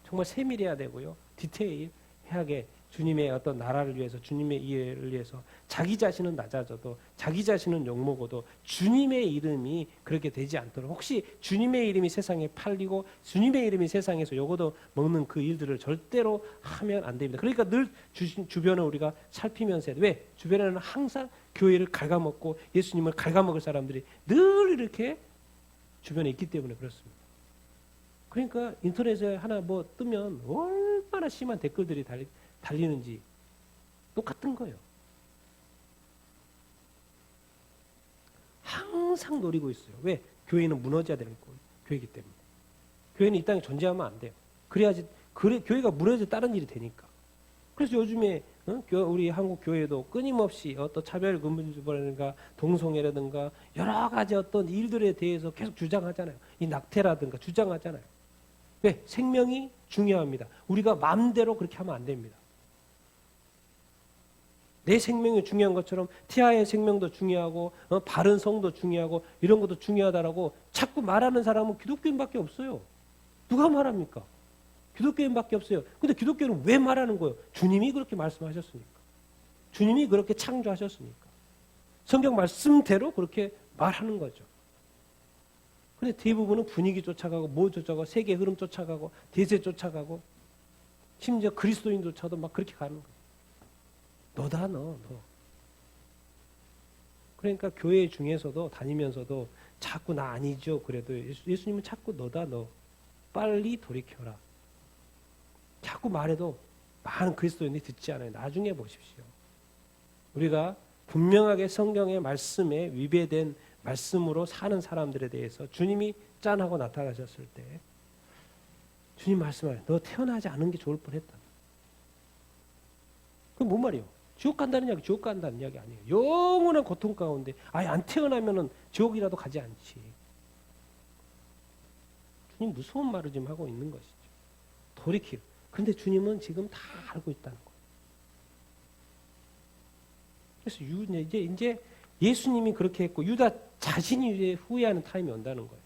정말 세밀해야 되고요. 디테일하게 주님의 어떤 나라를 위해서 주님의 이해를 위해서 자기 자신은 낮아져도 자기 자신은 욕먹어도 주님의 이름이 그렇게 되지 않도록 혹시 주님의 이름이 세상에 팔리고 주님의 이름이 세상에서 요거도 먹는 그 일들을 절대로 하면 안 됩니다. 그러니까 늘 주변을 우리가 살피면서 해야 돼. 왜? 주변에는 항상 교회를 갉아먹고 예수님을 갉아먹을 사람들이 늘 이렇게 주변에 있기 때문에 그렇습니다. 그러니까 인터넷에 하나 뭐 뜨면 얼마나 심한 댓글들이 달리는지 똑같은 거예요. 항상 노리고 있어요. 왜? 교회는 무너져야 되는 교회이기 때문에. 교회는 이 땅에 존재하면 안 돼요. 그래야지 교회가 무너져 다른 일이 되니까. 그래서 요즘에 우리 한국 교회도 끊임없이 어떤 차별금지법이라든가 동성애라든가 여러 가지 어떤 일들에 대해서 계속 주장하잖아요. 이 낙태라든가 주장하잖아요. 왜? 생명이 중요합니다. 우리가 마음대로 그렇게 하면 안 됩니다. 내 생명이 중요한 것처럼 태아의 생명도 중요하고 바른 성도 중요하고 이런 것도 중요하다라고 자꾸 말하는 사람은 기독교인밖에 없어요. 누가 말합니까? 기독교인밖에 없어요. 근데 기독교는 왜 말하는 거예요? 주님이 그렇게 말씀하셨으니까. 주님이 그렇게 창조하셨으니까. 성경 말씀대로 그렇게 말하는 거죠. 근데 대부분은 분위기 쫓아가고 뭐 쫓아가고 세계 흐름 쫓아가고 대세 쫓아가고 심지어 그리스도인조차도 막 그렇게 가는 거예요. 너다 너. 그러니까 교회 중에서도 다니면서도 자꾸 나 아니죠. 그래도 예수님은 자꾸 너다 너. 빨리 돌이켜라. 자꾸 말해도 많은 그리스도인이 듣지 않아요. 나중에 보십시오. 우리가 분명하게 성경의 말씀에 위배된 말씀으로 사는 사람들에 대해서 주님이 짠하고 나타나셨을 때 주님 말씀하세요. 너 태어나지 않은 게 좋을 뻔했다. 그게 뭔 말이에요? 지옥 간다는 이야기, 지옥 간다는 이야기 아니에요. 영원한 고통 가운데 아예 안 태어나면은 지옥이라도 가지 않지. 주님 무서운 말을 지금 하고 있는 것이죠. 돌이킬. 그런데 주님은 지금 다 알고 있다는 거예요. 그래서 이제 예수님이 그렇게 했고 유다 자신이 이제 후회하는 타임이 온다는 거예요.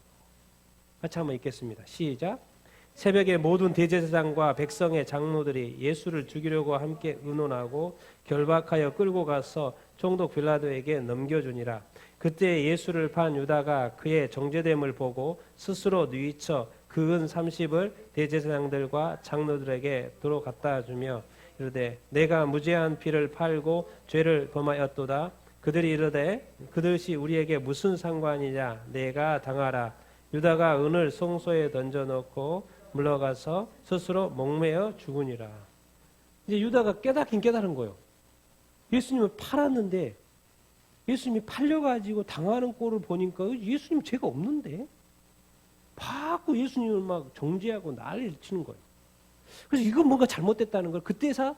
같이 한번 읽겠습니다. 시작. 새벽에 모든 대제사장과 백성의 장로들이 예수를 죽이려고 함께 의논하고 결박하여 끌고 가서 총독 빌라도에게 넘겨주니라. 그때 예수를 판 유다가 그의 정죄됨을 보고 스스로 뉘우쳐 그 은 30을 대제사장들과 장로들에게 도로 갖다 주며 이르되 내가 무죄한 피를 팔고 죄를 범하였도다. 그들이 이르되 그것이 우리에게 무슨 상관이냐. 내가 당하라. 유다가 은을 송소에 던져놓고 물러가서 스스로 목매어 죽으니라. 이제 유다가 깨닫긴 깨달은 거예요. 예수님을 팔았는데 예수님이 팔려가지고 당하는 꼴을 보니까 예수님 죄가 없는데 자꾸 예수님을 막 정죄하고 난리를 치는 거예요. 그래서 이건 뭔가 잘못됐다는 걸 그때서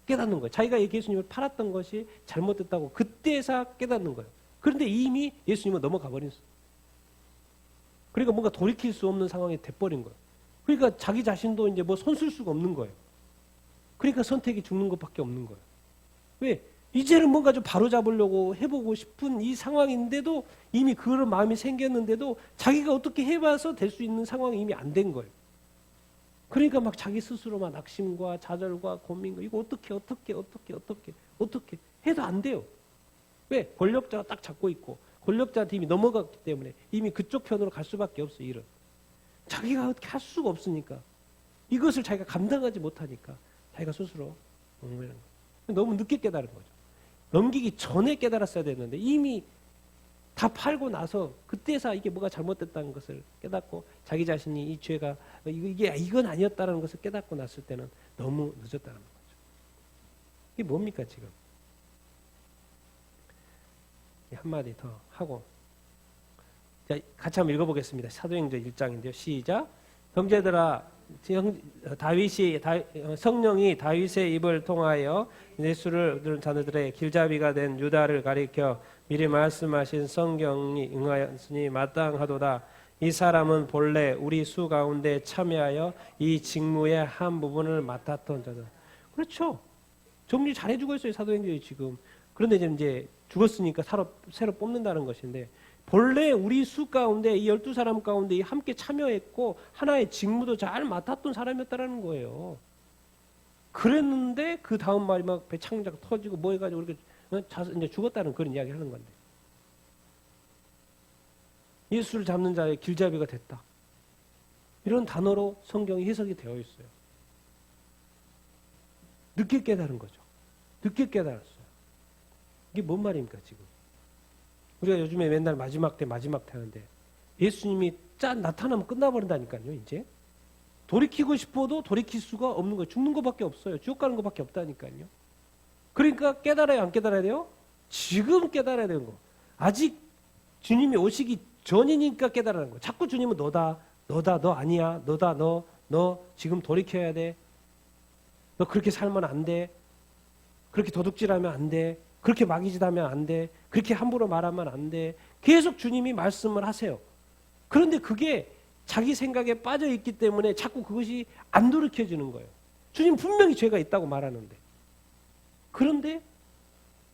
깨닫는 거예요. 자기가 예수님을 팔았던 것이 잘못됐다고 그때서 깨닫는 거예요. 그런데 이미 예수님은 넘어가 버린 거예요. 그러니까 뭔가 돌이킬 수 없는 상황이 돼버린 거예요. 그러니까 자기 자신도 이제 뭐 손쓸 수가 없는 거예요. 그러니까 선택이 죽는 것밖에 없는 거예요. 왜? 이제는 뭔가 좀 바로잡으려고 해보고 싶은 이 상황인데도 이미 그런 마음이 생겼는데도 자기가 어떻게 해봐서 될 수 있는 상황이 이미 안 된 거예요. 그러니까 막 자기 스스로만 낙심과 좌절과 고민과 이거 어떻게 해도 안 돼요. 왜? 권력자가 딱 잡고 있고 권력자한테 이미 넘어갔기 때문에 이미 그쪽 편으로 갈 수밖에 없어요. 일은. 자기가 어떻게 할 수가 없으니까 이것을 자기가 감당하지 못하니까 자기가 스스로 넘기는 거예요. 너무 늦게 깨달은 거죠. 넘기기 전에 깨달았어야 됐는데 이미 다 팔고 나서 그때서 이게 뭐가 잘못됐다는 것을 깨닫고 자기 자신이 이 죄가 이건 아니었다는 것을 깨닫고 났을 때는 너무 늦었다는 거죠. 이게 뭡니까 지금? 한마디 더 하고 자, 같이 한번 읽어보겠습니다. 사도행전 1장인데요. 시작. 형제들아 성령이 다윗의 입을 통하여 예수를 들은 자들의 길잡이가 된 유다를 가리켜 미리 말씀하신 성경이 응하였으니 마땅하도다. 이 사람은 본래 우리 수 가운데 참여하여 이 직무의 한 부분을 맡았던 자다. 그렇죠. 정리 잘해주고 있어요. 사도행전이 지금. 그런데 이제 죽었으니까 새로 뽑는다는 것인데 본래 우리 수 가운데 이 12사람 가운데 함께 참여했고 하나의 직무도 잘 맡았던 사람이었다는 거예요. 그랬는데 그 다음 말이 막 배창자가 터지고 뭐 해가지고 이렇게 이제 죽었다는 그런 이야기를 하는 건데 예수를 잡는 자의 길잡이가 됐다. 이런 단어로 성경이 해석이 되어 있어요. 늦게 깨달은 거죠. 늦게 깨달았어요. 이게 뭔 말입니까 지금? 우리가 요즘에 맨날 마지막 때 하는데 예수님이 나타나면 끝나버린다니까요. 이제 돌이키고 싶어도 돌이킬 수가 없는 거예요. 죽는 것밖에 없어요. 지옥 가는 것밖에 없다니까요. 그러니까 깨달아야 안 깨달아야 돼요? 지금 깨달아야 되는 거. 아직 주님이 오시기 전이니까 깨달아는 거예요. 자꾸 주님은 너다, 너 아니야, 너다, 너 지금 돌이켜야 돼. 너 그렇게 살면 안 돼. 그렇게 도둑질하면 안 돼. 그렇게 마귀짓하면 안 돼. 그렇게 함부로 말하면 안 돼. 계속 주님이 말씀을 하세요. 그런데 그게 자기 생각에 빠져 있기 때문에 자꾸 그것이 안 돌이켜지는 거예요. 주님 분명히 죄가 있다고 말하는데. 그런데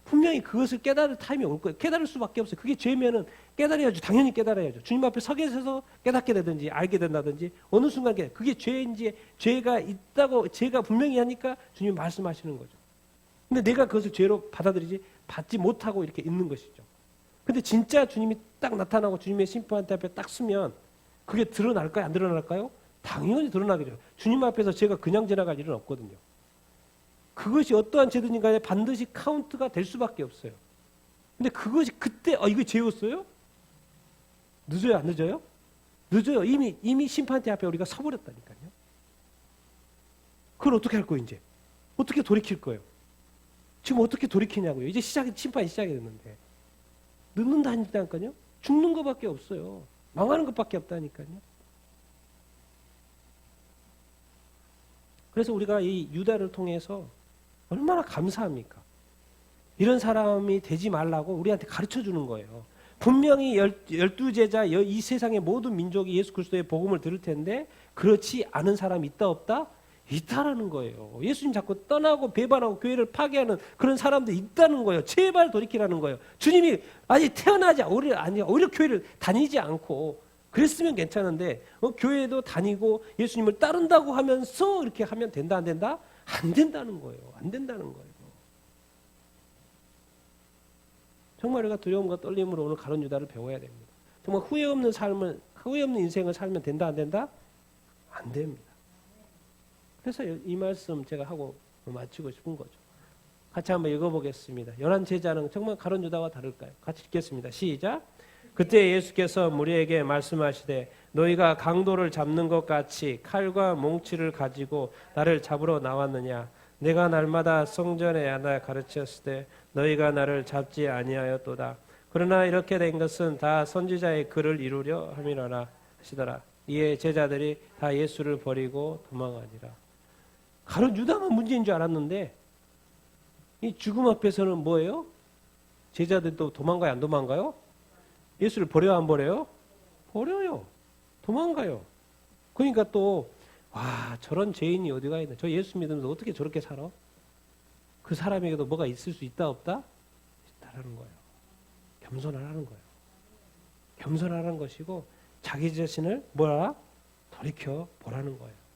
분명히 그것을 깨달을 타임이 올 거예요. 깨달을 수밖에 없어요. 그게 죄면은 깨달아야죠. 당연히 깨달아야죠. 주님 앞에 서게 서서 깨닫게 되든지 알게 된다든지 어느 순간 그게 죄인지 죄가 있다고 죄가 분명히 하니까 주님 말씀하시는 거죠. 근데 내가 그것을 죄로 받아들이지 받지 못하고 이렇게 있는 것이죠. 근데 진짜 주님이 딱 나타나고 주님의 심판대 앞에 딱 서면 그게 드러날까요? 안 드러날까요? 당연히 드러나겠죠. 주님 앞에서 제가 그냥 지나갈 일은 없거든요. 그것이 어떠한 죄든지 간에 반드시 카운트가 될 수밖에 없어요. 근데 그것이 그때 이거 죄였어요? 늦어요? 안 늦어요? 늦어요. 이미 심판대 앞에 우리가 서버렸다니까요. 그걸 어떻게 할 거예요 이제? 어떻게 돌이킬 거예요? 지금 어떻게 돌이키냐고요. 이제 심판이 시작이 됐는데. 늦는다니까요. 죽는 것밖에 없어요. 망하는 것밖에 없다니까요. 그래서 우리가 이 유다를 통해서 얼마나 감사합니까? 이런 사람이 되지 말라고 우리한테 가르쳐 주는 거예요. 분명히 12제자 이 세상의 모든 민족이 예수 그리스도의 복음을 들을 텐데 그렇지 않은 사람이 있다 없다? 있다라는 거예요. 예수님 자꾸 떠나고 배반하고 교회를 파괴하는 그런 사람들이 있다는 거예요. 제발 돌이키라는 거예요. 주님이 아직 태어나지 오히려 교회를 다니지 않고 그랬으면 괜찮은데 교회도 다니고 예수님을 따른다고 하면서 이렇게 하면 된다 안 된다? 안 된다는 거예요. 안 된다는 거예요. 정말 우리가 두려움과 떨림으로 오늘 가룟 유다를 배워야 됩니다. 정말 후회 없는 인생을 살면 된다 안 된다? 안 됩니다. 그래서 이 말씀 제가 하고 마치고 싶은 거죠. 같이 한번 읽어보겠습니다. 11제자는 정말 가룟 유다와 다를까요? 같이 읽겠습니다. 시작. 그때 예수께서 무리에게 말씀하시되 너희가 강도를 잡는 것 같이 칼과 몽치를 가지고 나를 잡으러 나왔느냐? 내가 날마다 성전에 앉아 가르쳤을 때 너희가 나를 잡지 아니하였도다. 그러나 이렇게 된 것은 다 선지자의 글을 이루려 함이라나 하시더라. 이에 제자들이 다 예수를 버리고 도망하니라. 가룟 유다만 문제인 줄 알았는데 이 죽음 앞에서는 뭐예요? 제자들도 도망가요? 안 도망가요? 예수를 버려요? 안 버려요? 버려요. 도망가요. 그러니까 또 저런 죄인이 어디가 있나? 저 예수 믿으면서 어떻게 저렇게 살아? 그 사람에게도 뭐가 있을 수 있다 없다? 있다라는 거예요. 겸손하라는 거예요. 겸손하라는 것이고 자기 자신을 돌이켜 보라는 거예요.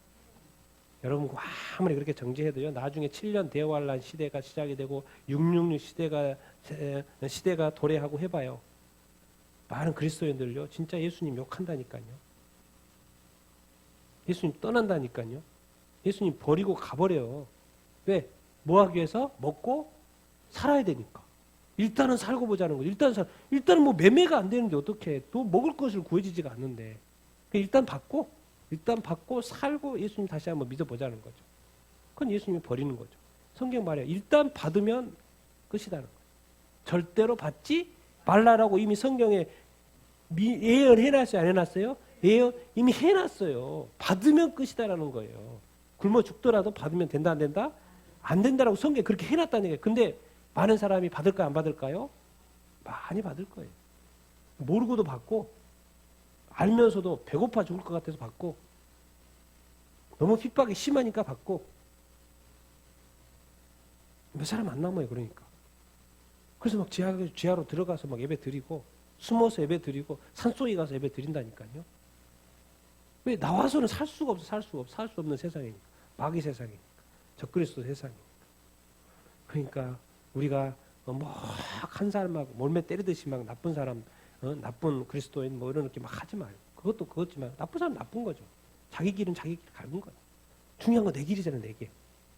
여러분 아무리 그렇게 정지해도요. 나중에 7년 대환란 시대가 시작이 되고 666 시대가 도래하고 해봐요. 많은 그리스도인들요. 진짜 예수님 욕한다니까요. 예수님 떠난다니까요. 예수님 버리고 가버려요. 왜? 뭐 하기 위해서? 먹고 살아야 되니까. 일단은 살고 보자는 거죠. 일단은 뭐 매매가 안 되는데 어떻게 또 먹을 것을 구해지지가 않는데. 일단 받고 살고 예수님 다시 한번 믿어보자는 거죠. 그건 예수님이 버리는 거죠. 성경 말이에요. 일단 받으면 끝이라는 거예요. 절대로 받지 말라라고 이미 성경에 예언해놨어요? 안 해놨어요? 예언 이미 해놨어요. 받으면 끝이다라는 거예요. 굶어 죽더라도 받으면 된다 안 된다? 안 된다라고 성경에 그렇게 해놨다는 얘기예요. 근데 많은 사람이 받을까요? 안 받을까요? 많이 받을 거예요. 모르고도 받고 알면서도 배고파 죽을 것 같아서 받고 너무 핍박이 심하니까 받고 몇 사람 안 남아요. 그러니까. 그래서 막 지하로 들어가서 막 예배 드리고 숨어서 예배 드리고 산속에 가서 예배 드린다니까요. 왜? 나와서는 살 수가 없어. 살 수 없는 세상이니까. 마귀 세상이니까. 적그리스도 세상이니까. 그러니까 우리가 한 사람하고 몰매 때리듯이 막 나쁜 사람 나쁜 그리스도인 뭐 이런 게 막 하지 말고 그것도 그렇지만 나쁜 사람 나쁜 거죠. 자기 길은 자기 길 가는 거예요. 중요한 건 내 길이잖아요. 내 길.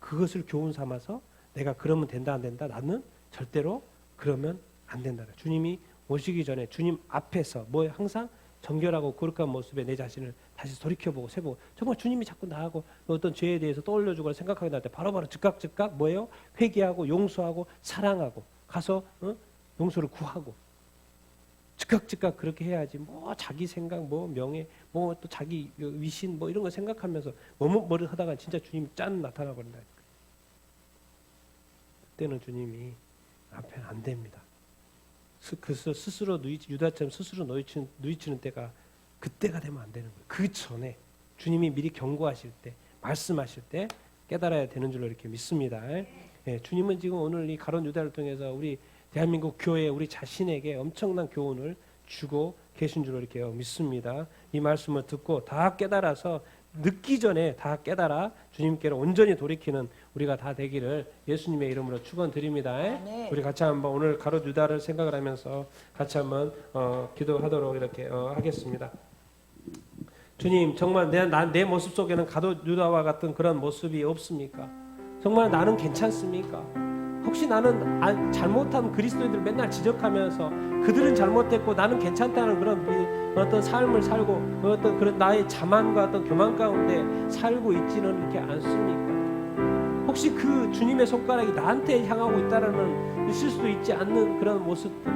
그것을 교훈 삼아서 내가 그러면 된다 안 된다? 나는 절대로 그러면 안 된다. 주님이 오시기 전에 주님 앞에서 항상 정결하고 거룩한 모습에 내 자신을 다시 돌이켜보고 세보고 정말 주님이 자꾸 나하고 어떤 죄에 대해서 떠올려주거나 생각하게 날 때 바로바로 즉각 회개하고 용서하고 사랑하고 가서 용서를 구하고 즉각 그렇게 해야지 자기 생각 명예 또 자기 위신 이런 거 생각하면서 뭐를 하다가 진짜 주님이 짠 나타나 버린다. 그때는 주님이 앞에 안 됩니다. 스스로 유다처럼 스스로 누이치는 때가 그때가 되면 안 되는 거예요. 그 전에 주님이 미리 경고하실 때, 말씀하실 때 깨달아야 되는 줄로 이렇게 믿습니다. 예, 주님은 지금 오늘 이 가룟 유다를 통해서 우리 대한민국 교회 우리 자신에게 엄청난 교훈을 주고 계신 줄로 이렇게 믿습니다. 이 말씀을 듣고 다 깨달아서 늦기 전에 다 깨달아 주님께로 온전히 돌이키는 우리가 다 되기를 예수님의 이름으로 축원드립니다. 우리 같이 한번 오늘 가룟 유다를 생각을 하면서 같이 한번 기도하도록 이렇게 하겠습니다. 주님, 정말 내 모습 속에는 가룟 유다와 같은 그런 모습이 없습니까? 정말 나는 괜찮습니까? 혹시 나는 잘못한 그리스도인들 맨날 지적하면서 그들은 잘못했고 나는 괜찮다는 그런 어떤 삶을 살고 어떤 그런 나의 자만과 어떤 교만 가운데 살고 있지는 이렇게 않습니까? 혹시 그 주님의 손가락이 나한테 향하고 있을 수도 있지 않는 그런 모습들,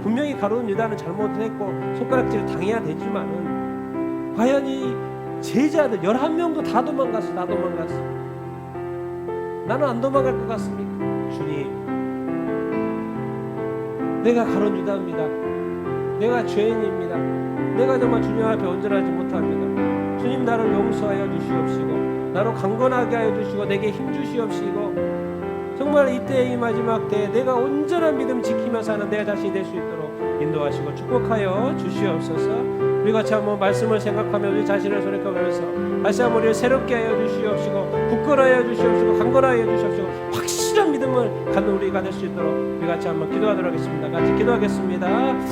분명히 가룟 유다는 잘못했고 손가락질을 당해야 되지만은 과연 이 제자들 11명도 다 도망갔어. 다 도망갔어. 나는 안 도망갈 것 같습니까? 주님, 내가 가룟 유다입니다. 내가 죄인입니다. 내가 정말 주님 앞에 온전하지 못합니다. 주님, 나를 용서하여 주시옵시고 나로 강건하게 하여 주시고 내게 힘 주시옵시고 정말 이때 이 마지막 때에 내가 온전한 믿음 지키며 사는 내 자신이 될 수 있도록 인도하시고 축복하여 주시옵소서. 우리 같이 한번 말씀을 생각하며 우리 자신을 돌이켜보면서 다시 한번 우리를 새롭게 하여 주시옵시고 굳건하여 주시옵시고 강건하여 주시옵시고 확실한 믿음을 갖는 우리가 될 수 있도록 우리 같이 한번 기도하도록 하겠습니다. 같이 기도하겠습니다.